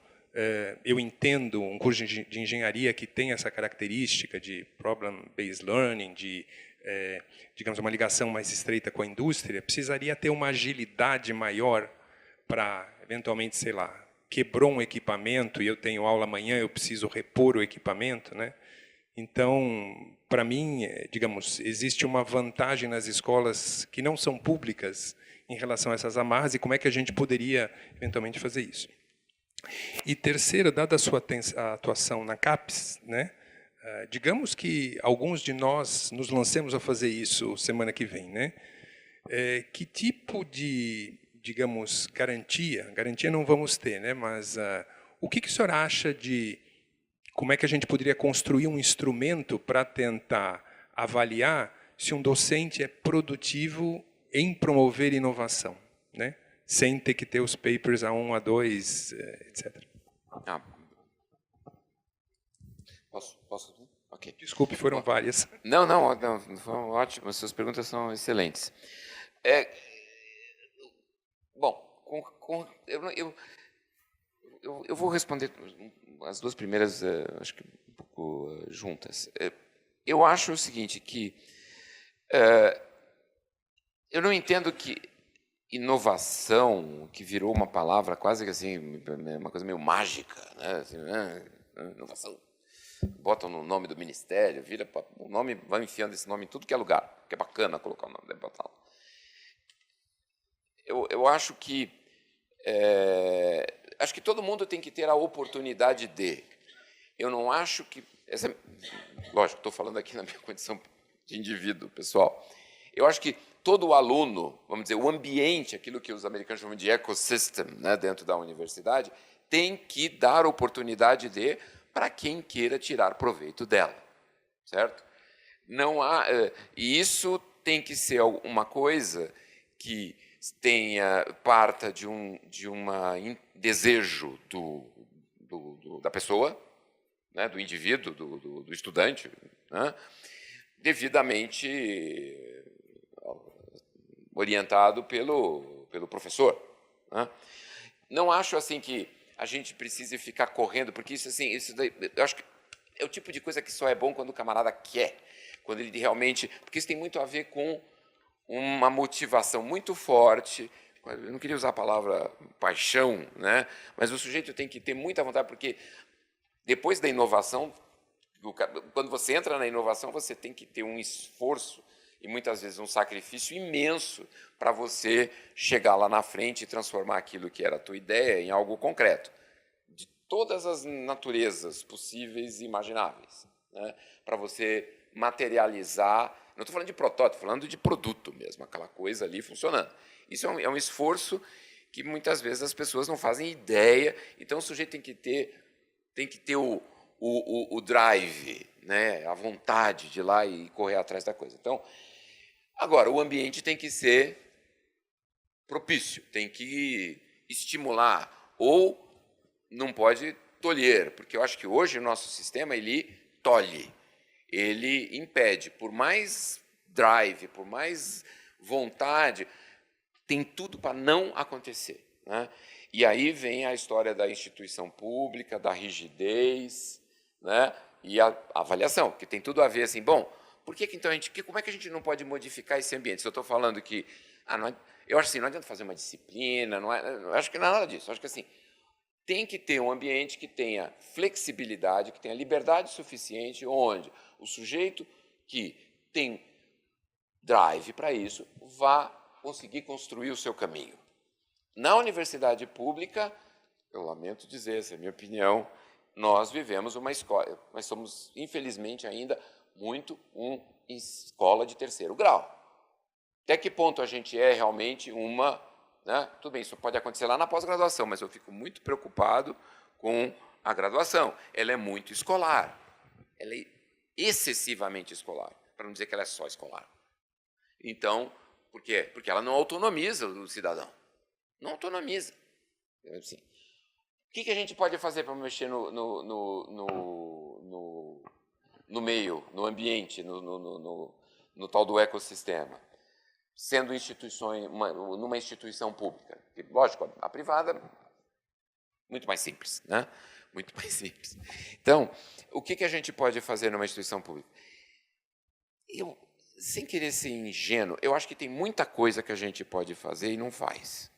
eu entendo um curso de engenharia que tem essa característica de problem-based learning, de, digamos, uma ligação mais estreita com a indústria, precisaria ter uma agilidade maior para, eventualmente, sei lá, quebrou um equipamento e eu tenho aula amanhã, eu preciso repor o equipamento, né? Então, para mim, digamos, existe uma vantagem nas escolas que não são públicas em relação a essas amarras e como é que a gente poderia, eventualmente, fazer isso. E terceiro, dada a sua atuação na CAPES, né, digamos que alguns de nós nos lancemos a fazer isso semana que vem, né? Que tipo de, digamos, garantia não vamos ter, né? Mas o que o senhor acha de como é que a gente poderia construir um instrumento para tentar avaliar se um docente é produtivo em promover inovação, né? Sem ter que ter os papers A1, A2, etc. Posso? Ok. Desculpe, foram várias. Não, foram ótimas, suas perguntas são excelentes. Bom, eu vou responder as 2 primeiras, acho que um pouco juntas. Eu acho o seguinte, que eu não entendo que inovação, que virou uma palavra quase que assim, uma coisa meio mágica, né? Assim, inovação. Botam no nome do ministério, vira o nome, vai enfiando esse nome em tudo que é lugar, que é bacana colocar o nome, deve botar lá. Eu acho que todo mundo tem que ter a oportunidade de. Eu não acho que lógico, estou falando aqui na minha condição de indivíduo, pessoal. Eu acho que todo aluno, vamos dizer, o ambiente, aquilo que os americanos chamam de ecosystem, né, dentro da universidade, tem que dar oportunidade para quem queira tirar proveito dela, certo? Não há, e isso tem que ser uma coisa que parta de um desejo da pessoa, né, do indivíduo, do estudante, né, devidamente orientado pelo professor, né? Não acho assim que a gente precise ficar correndo, porque isso daí, eu acho que é o tipo de coisa que só é bom quando o camarada quer, quando ele realmente, porque isso tem muito a ver com uma motivação muito forte. Eu não queria usar a palavra paixão, né? Mas o sujeito tem que ter muita vontade, porque depois da inovação, quando você entra na inovação, você tem que ter um esforço e muitas vezes um sacrifício imenso para você chegar lá na frente e transformar aquilo que era a tua ideia em algo concreto, de todas as naturezas possíveis e imagináveis, né? Para você materializar. Não estou falando de protótipo, estou falando de produto mesmo, aquela coisa ali funcionando. Isso é um esforço que muitas vezes as pessoas não fazem ideia, então o sujeito tem que ter o drive, né, a vontade de ir lá e correr atrás da coisa. Então, agora, o ambiente tem que ser propício, tem que estimular, ou não pode tolher, porque eu acho que hoje o nosso sistema ele tolhe, ele impede, por mais drive, por mais vontade, tem tudo para não acontecer, né? E aí vem a história da instituição pública, da rigidez, né? E a avaliação, que tem tudo a ver assim, bom, por que então como é que a gente não pode modificar esse ambiente? Se eu estou falando que, eu acho assim, não adianta fazer uma disciplina, eu acho que não é nada disso, eu acho que assim, tem que ter um ambiente que tenha flexibilidade, que tenha liberdade suficiente, onde o sujeito que tem drive para isso vá conseguir construir o seu caminho. Na universidade pública, eu lamento dizer, essa é a minha opinião, nós vivemos uma escola, nós somos, infelizmente, ainda muito uma escola de terceiro grau. Até que ponto a gente é realmente uma... Né? Tudo bem, isso pode acontecer lá na pós-graduação, mas eu fico muito preocupado com a graduação. Ela é muito escolar, ela é excessivamente escolar, para não dizer que ela é só escolar. Então, por quê? Porque ela não autonomiza o cidadão. Não autonomiza. Assim, o que a gente pode fazer para mexer no meio, no ambiente, no tal do ecossistema? Sendo numa instituição pública. Porque, lógico, a privada, muito mais simples, né? Muito mais simples. Então, o que a gente pode fazer numa instituição pública? Eu, sem querer ser ingênuo, eu acho que tem muita coisa que a gente pode fazer e não faz.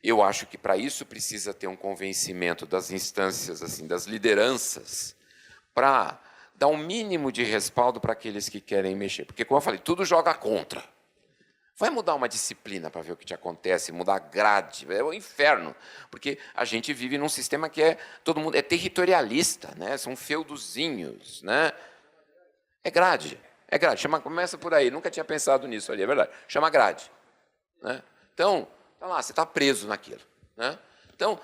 Eu acho que, para isso, precisa ter um convencimento das instâncias, assim, das lideranças, para dar um mínimo de respaldo para aqueles que querem mexer. Porque, como eu falei, tudo joga contra. Vai mudar uma disciplina para ver o que te acontece, mudar a grade, é o inferno, porque a gente vive num sistema que todo mundo é territorialista, né? São feudozinhos, né? É grade, começa por aí, nunca tinha pensado nisso ali, é verdade, chama grade, né? Então, tá lá, você está preso naquilo, né? Então,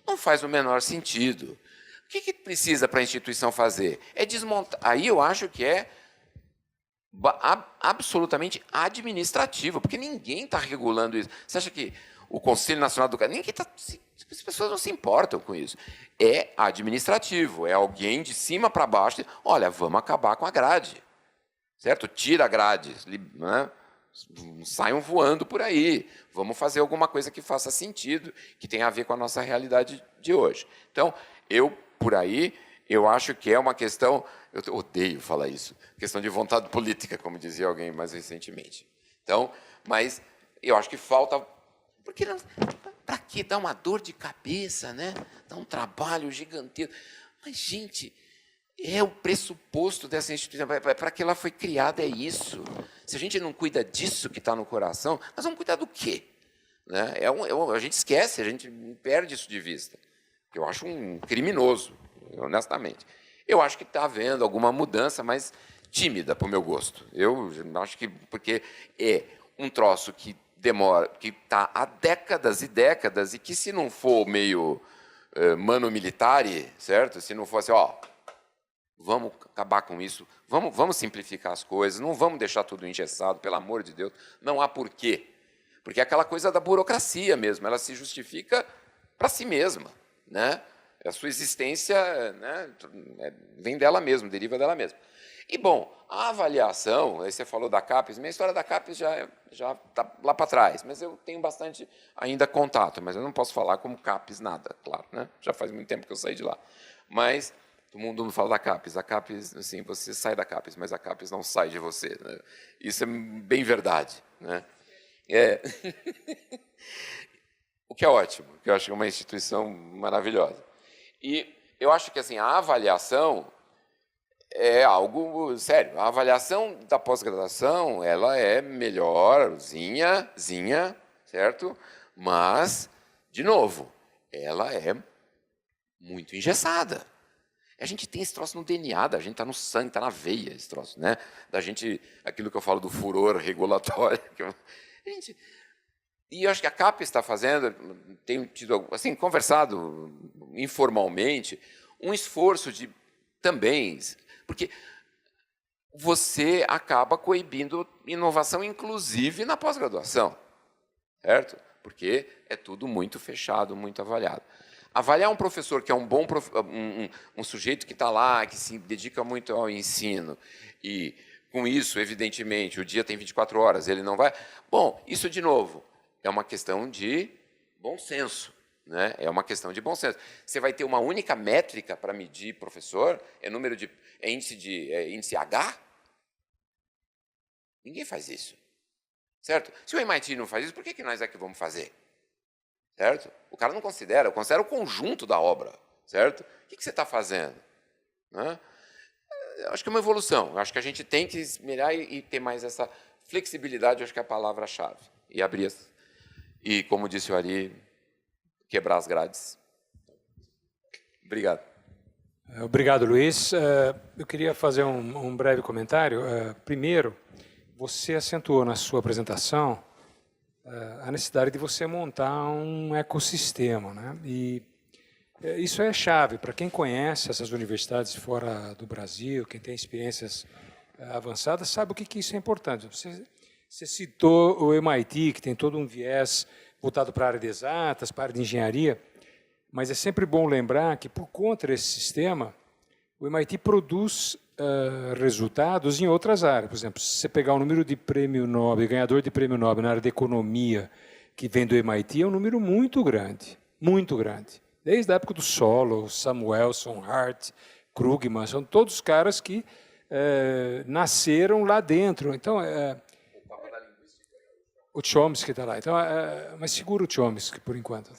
não faz o menor sentido. O que precisa para a instituição fazer? É desmontar, aí eu acho que é absolutamente administrativo, porque ninguém está regulando isso. Você acha que o Conselho Nacional do ninguém está... As pessoas não se importam com isso. É administrativo, é alguém de cima para baixo. Olha, vamos acabar com a grade, certo? Tira a grade, né? Saiam voando por aí. Vamos fazer alguma coisa que faça sentido, que tenha a ver com a nossa realidade de hoje. Então, por aí, eu acho que é uma questão... Eu odeio falar isso. Questão de vontade política, como dizia alguém mais recentemente. Então, mas eu acho que falta... Porque para que dar uma dor de cabeça, né? Dá um trabalho gigantesco. Mas, gente, é o pressuposto dessa instituição. Para que ela foi criada é isso. Se a gente não cuida disso que está no coração, nós vamos cuidar do quê? Né? A gente esquece, a gente perde isso de vista. Eu acho um criminoso, honestamente. Eu acho que está havendo alguma mudança, mas tímida, para o meu gosto. Eu acho que porque é um troço que demora, que está há décadas e décadas, e que, se não for meio mano militare, certo? Se não fosse, vamos acabar com isso, vamos simplificar as coisas, não vamos deixar tudo engessado, pelo amor de Deus, não há porquê. Porque é aquela coisa da burocracia mesmo, ela se justifica para si mesma, né? A sua existência, né, vem dela mesma, deriva dela mesma. E, bom, a avaliação, aí você falou da CAPES, minha história da CAPES já está lá para trás, mas eu tenho bastante ainda contato, mas eu não posso falar como CAPES nada, claro, né? Já faz muito tempo que eu saí de lá. Mas todo mundo fala da CAPES. A CAPES, assim, você sai da CAPES, mas a CAPES não sai de você, né? Isso é bem verdade, né? O que é ótimo, que eu acho que é uma instituição maravilhosa. E eu acho que, assim, a avaliação é algo sério. A avaliação da pós-graduação, ela é melhorzinha, certo? Mas, de novo, ela é muito engessada. A gente tem esse troço no DNA, da gente está no sangue, está na veia esse troço, né? Da gente, aquilo que eu falo do furor regulatório. E eu acho que a CAPES está fazendo, tenho tido, assim, conversado informalmente, um esforço de também, porque você acaba coibindo inovação, inclusive na pós-graduação, certo? Porque é tudo muito fechado, muito avaliado. Avaliar um professor que é um sujeito que está lá, que se dedica muito ao ensino, e com isso, evidentemente, o dia tem 24 horas, ele não vai... Bom, isso, de novo, é uma questão de bom senso. Né? É uma questão de bom senso. Você vai ter uma única métrica para medir professor, é índice H? Ninguém faz isso. Certo? Se o MIT não faz isso, por que nós é que vamos fazer? Certo? O cara não considera, considera o conjunto da obra. Certo? O que você está fazendo? Né? Eu acho que é uma evolução. Eu acho que a gente tem que mirar e ter mais essa flexibilidade, eu acho que é a palavra-chave. E abrir e, como disse o Ari, quebrar as grades. Obrigado. Obrigado, Luiz. Eu queria fazer um breve comentário. Primeiro, você acentuou na sua apresentação a necessidade de você montar um ecossistema, né? E isso é chave para quem conhece essas universidades fora do Brasil, quem tem experiências avançadas, sabe o que isso é importante. Você citou o MIT, que tem todo um viés voltado para a área de exatas, para a área de engenharia, mas é sempre bom lembrar que, por conta desse sistema, o MIT produz resultados em outras áreas. Por exemplo, se você pegar o número de prêmio Nobel, ganhador de prêmio Nobel na área de economia, que vem do MIT, é um número muito grande, muito grande. Desde a época do Solow, Samuelson, Hart, Krugman, são todos caras que nasceram lá dentro. Então, o Chomsky está lá. Então, mas segura o Chomsky, por enquanto.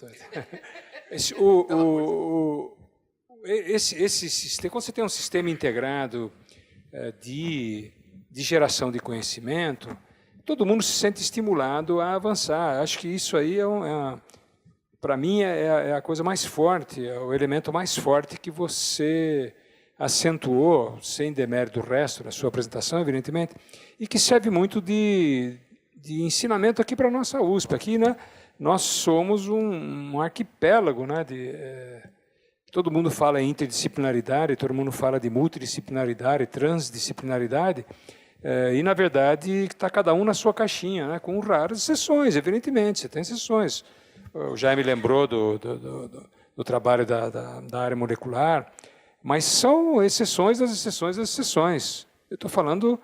Quando você tem um sistema integrado de geração de conhecimento, todo mundo se sente estimulado a avançar. Acho que isso aí, para mim, é a coisa mais forte, é o elemento mais forte que você acentuou, sem demérito do resto da sua apresentação, evidentemente, e que serve muito de ensinamento aqui para a nossa USP. Aqui, né, nós somos um arquipélago, né, todo mundo fala em interdisciplinaridade, todo mundo fala de multidisciplinaridade, transdisciplinaridade, e, na verdade, está cada um na sua caixinha, né, com raras exceções, evidentemente, você tem exceções. O Jaime lembrou do trabalho da área molecular, mas são exceções das exceções das exceções. Eu estou falando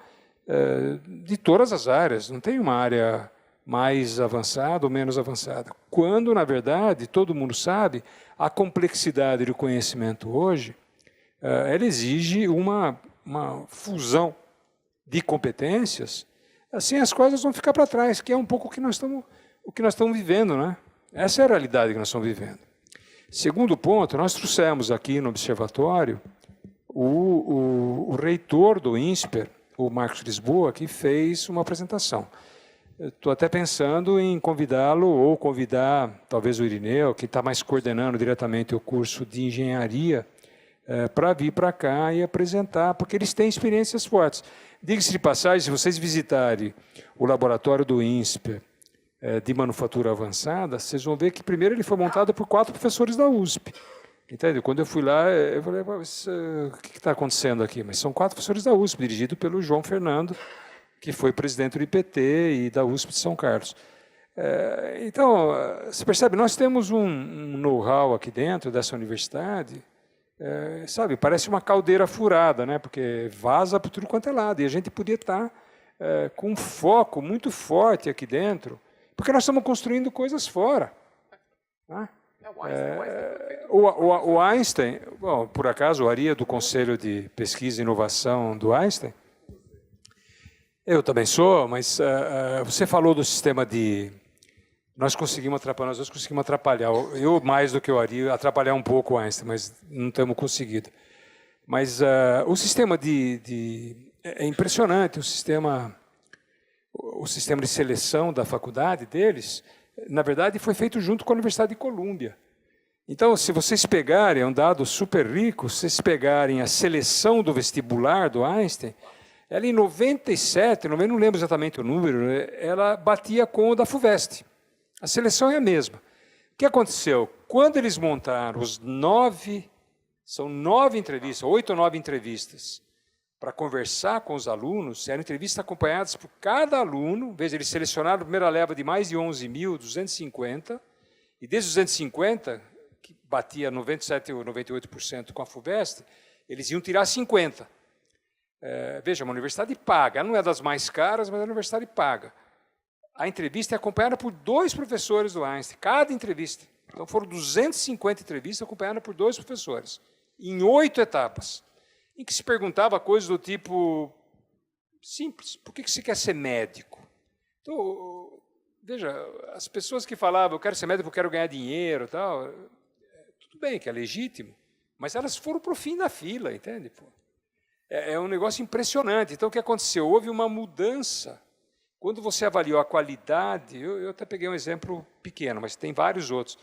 de todas as áreas, não tem uma área mais avançada ou menos avançada. Quando, na verdade, todo mundo sabe, a complexidade do conhecimento hoje, ela exige uma fusão de competências, assim as coisas vão ficar para trás, que é um pouco o que nós estamos vivendo, né? Essa é a realidade que nós estamos vivendo. Segundo ponto, nós trouxemos aqui no Observatório o reitor do INSPER, o Marcos Lisboa, que fez uma apresentação. Estou até pensando em convidá-lo ou convidar talvez o Irineu, que está mais coordenando diretamente o curso de engenharia, para vir para cá e apresentar, porque eles têm experiências fortes. Diga-se de passagem, se vocês visitarem o laboratório do INSPER de manufatura avançada, vocês vão ver que primeiro ele foi montado por 4 professores da USP. Entende? Quando eu fui lá, eu falei, o que está acontecendo aqui? Mas são 4 professores da USP, dirigido pelo João Fernando, que foi presidente do IPT e da USP de São Carlos. Então, você percebe, nós temos um know-how aqui dentro dessa universidade, sabe, parece uma caldeira furada, né? Porque vaza por tudo quanto é lado, e a gente podia estar com um foco muito forte aqui dentro, porque nós estamos construindo coisas fora. Né? O Einstein, bom, por acaso, o Ari é do Conselho de Pesquisa e Inovação do Einstein. Eu também sou, mas você falou do sistema de... Nós dois conseguimos atrapalhar. Eu, mais do que o Ari, atrapalhar um pouco o Einstein, mas não temos conseguido. Mas o sistema é impressionante, o sistema de seleção da faculdade deles, na verdade, foi feito junto com a Universidade de Colômbia. Então, se vocês pegarem, é um dado super rico, se vocês pegarem a seleção do vestibular do Einstein, ela em 97, não lembro exatamente o número, ela batia com o da FUVEST. A seleção é a mesma. O que aconteceu? Quando eles montaram são 9 entrevistas, 8 ou 9 entrevistas, para conversar com os alunos, eram entrevistas acompanhadas por cada aluno, veja, eles selecionaram a primeira leva de mais de 11.250, e desses 250, que batia 97% ou 98% com a FUVEST, eles iam tirar 50. Veja, uma universidade paga, ela não é das mais caras, mas a universidade paga. A entrevista é acompanhada por 2 professores do Einstein, cada entrevista. Então foram 250 entrevistas acompanhadas por 2 professores, em 8 etapas, em que se perguntava coisas do tipo simples: por que você quer ser médico? Então, veja, as pessoas que falavam, eu quero ser médico porque eu quero ganhar dinheiro, tal, tudo bem que é legítimo, mas elas foram para o fim da fila, entende? É um negócio impressionante. Então, o que aconteceu? Houve uma mudança. Quando você avaliou a qualidade, eu até peguei um exemplo pequeno, mas tem vários outros.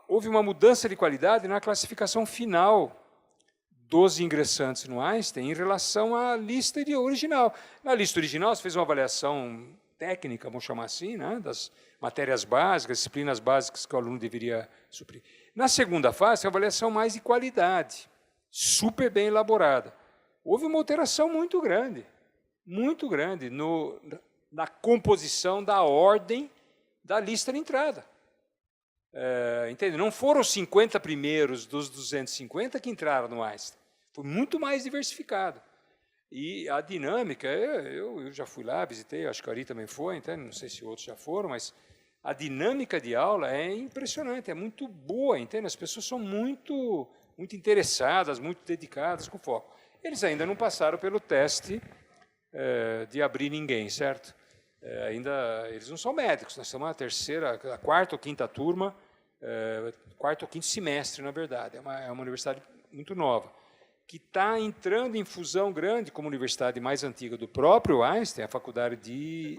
Houve uma mudança de qualidade na classificação final dos ingressantes no Einstein em relação à lista original. Na lista original, você fez uma avaliação técnica, vamos chamar assim, né, das matérias básicas, disciplinas básicas que o aluno deveria suprir. Na segunda fase, a avaliação mais de qualidade, super bem elaborada. Houve uma alteração muito grande na composição da ordem da lista de entrada. Entende? Não foram os 50 primeiros dos 250 que entraram no Einstein. Foi muito mais diversificado. E a dinâmica, eu já fui lá, visitei, acho que a Ari também foi, entende? Não sei se outros já foram, mas a dinâmica de aula é impressionante, é muito boa, entende? As pessoas são muito interessadas, muito dedicadas, com foco. Eles ainda não passaram pelo teste de abrir ninguém, certo? Eles não são médicos, nós estamos na 4ª ou 5ª turma, 4º ou 5º semestre, na verdade. É uma universidade muito nova, que está entrando em fusão grande com a universidade mais antiga do próprio Einstein, a faculdade de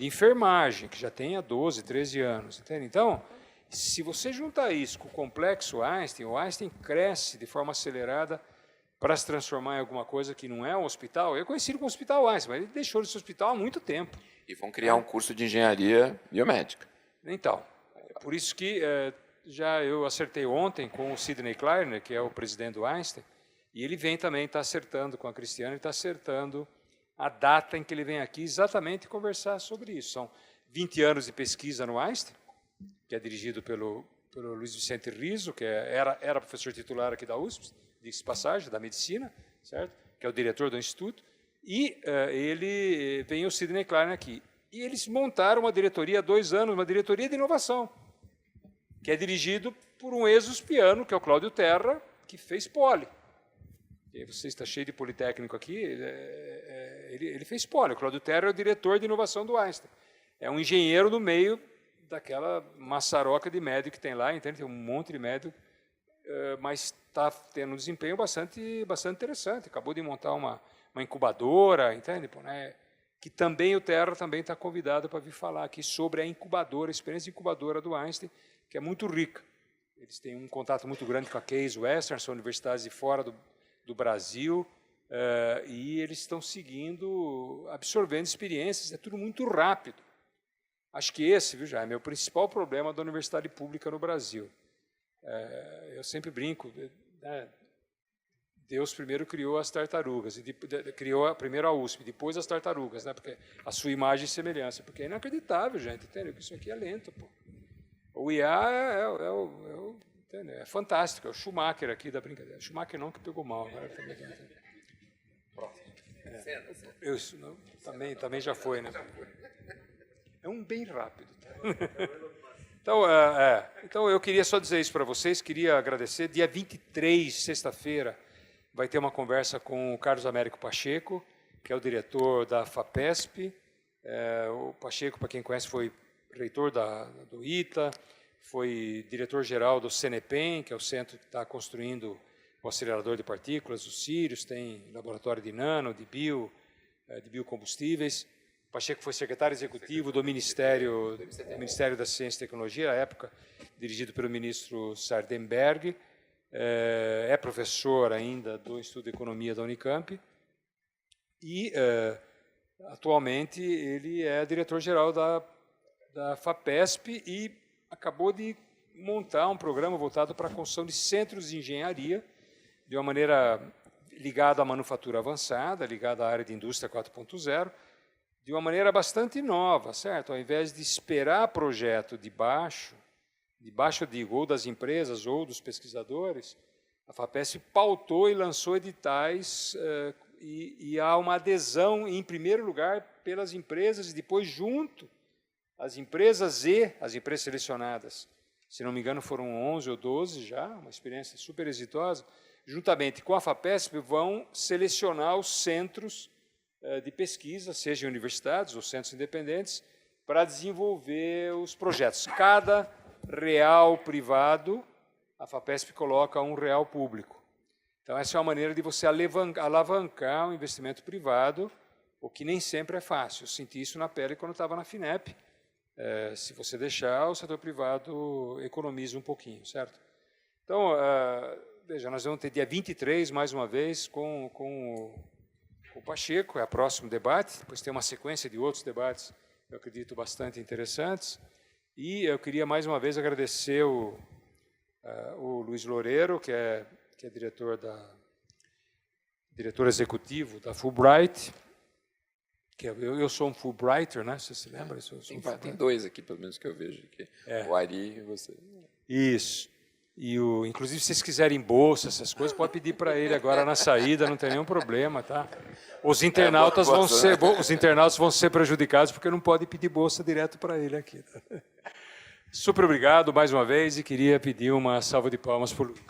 enfermagem, que já tem há 12, 13 anos. Entende? Então, se você juntar isso com o complexo Einstein, o Einstein cresce de forma acelerada para se transformar em alguma coisa que não é um hospital. Eu conheci o Hospital Einstein, mas ele deixou de ser hospital há muito tempo. E vão criar um curso de engenharia biomédica. Então, por isso que já eu acertei ontem com o Sidney Kleiner, que é o presidente do Einstein, e ele vem também, está acertando com a Cristiane, está acertando a data em que ele vem aqui exatamente conversar sobre isso. São 20 anos de pesquisa no Einstein, que é dirigido pelo Luiz Vicente Rizzo, que era professor titular aqui da USP, de passagem, da medicina, certo? Que é o diretor do instituto, e ele vem o Sidney Kleiner aqui. E eles montaram uma diretoria há 2 anos, uma diretoria de inovação, que é dirigido por um ex-uspiano, que é o Cláudio Terra, que fez Poli. E você está cheio de politécnico aqui, ele fez Poli. O Cláudio Terra é o diretor de inovação do Einstein. É um engenheiro no meio daquela maçaroca de médico que tem lá, entende? Tem um monte de médico, mas está tendo um desempenho bastante interessante. Acabou de montar uma incubadora, entende? Que também o Terra também está convidado para vir falar aqui sobre a incubadora, a experiência incubadora do Einstein, que é muito rica. Eles têm um contato muito grande com a Case Western, são universidades de fora do Brasil, e eles estão seguindo, absorvendo experiências, é tudo muito rápido. Acho que esse, viu, já é meu principal problema da universidade pública no Brasil. Eu sempre brinco, né? Deus primeiro criou as tartarugas, e criou primeiro a USP, depois as tartarugas, né? Porque a sua imagem e semelhança, porque é inacreditável, gente, entendeu? Isso aqui é lento, pô. O IA é fantástico, é o Schumacher aqui da brincadeira. O Schumacher não, que pegou mal. Agora também já foi, né? É um bem rápido. Tá? Então, eu queria só dizer isso para vocês, queria agradecer. Dia 23, sexta-feira, vai ter uma conversa com o Carlos Américo Pacheco, que é o diretor da FAPESP. O Pacheco, para quem conhece, foi reitor do ITA, foi diretor-geral do CNEPEM, que é o centro que está construindo o acelerador de partículas, o Sirius, tem laboratório de nano, de biocombustíveis. O Pacheco foi secretário executivo do Ministério da Ciência e Tecnologia, à época dirigido pelo ministro Sardenberg, é professor ainda do Instituto de Economia da Unicamp e, atualmente, ele é diretor-geral da FAPESP e acabou de montar um programa voltado para a construção de centros de engenharia, de uma maneira ligada à manufatura avançada, ligada à área de indústria 4.0, de uma maneira bastante nova, certo? Ao invés de esperar projeto de baixo eu digo, ou das empresas ou dos pesquisadores, A FAPESP pautou e lançou editais e há uma adesão, em primeiro lugar, pelas empresas e depois junto às empresas e as empresas selecionadas. Se não me engano, foram 11 ou 12 já, uma experiência super exitosa. Juntamente com a FAPESP, vão selecionar os centros de pesquisa, seja em universidades ou centros independentes, para desenvolver os projetos. Cada real privado, a FAPESP coloca R$1 público. Então, essa é uma maneira de você alavancar o investimento privado, o que nem sempre é fácil. Eu senti isso na pele quando eu estava na FINEP. Se você deixar, o setor privado economiza um pouquinho, certo? Então, veja, nós vamos ter dia 23, mais uma vez, com o Pacheco, é o próximo debate, depois tem uma sequência de outros debates, eu acredito, bastante interessantes. E eu queria, mais uma vez, agradecer o Luiz Loureiro, que é diretor executivo da Fulbright, que eu sou um Fulbrighter, né? Você se lembra? Tem dois aqui, pelo menos, que eu vejo aqui. O Ari e você. Isso. E inclusive, se vocês quiserem bolsa, essas coisas, pode pedir para ele agora na saída, não tem nenhum problema, tá? Os internautas vão ser prejudicados porque não pode pedir bolsa direto para ele aqui. Tá? Super obrigado mais uma vez e queria pedir uma salva de palmas para o Luiz.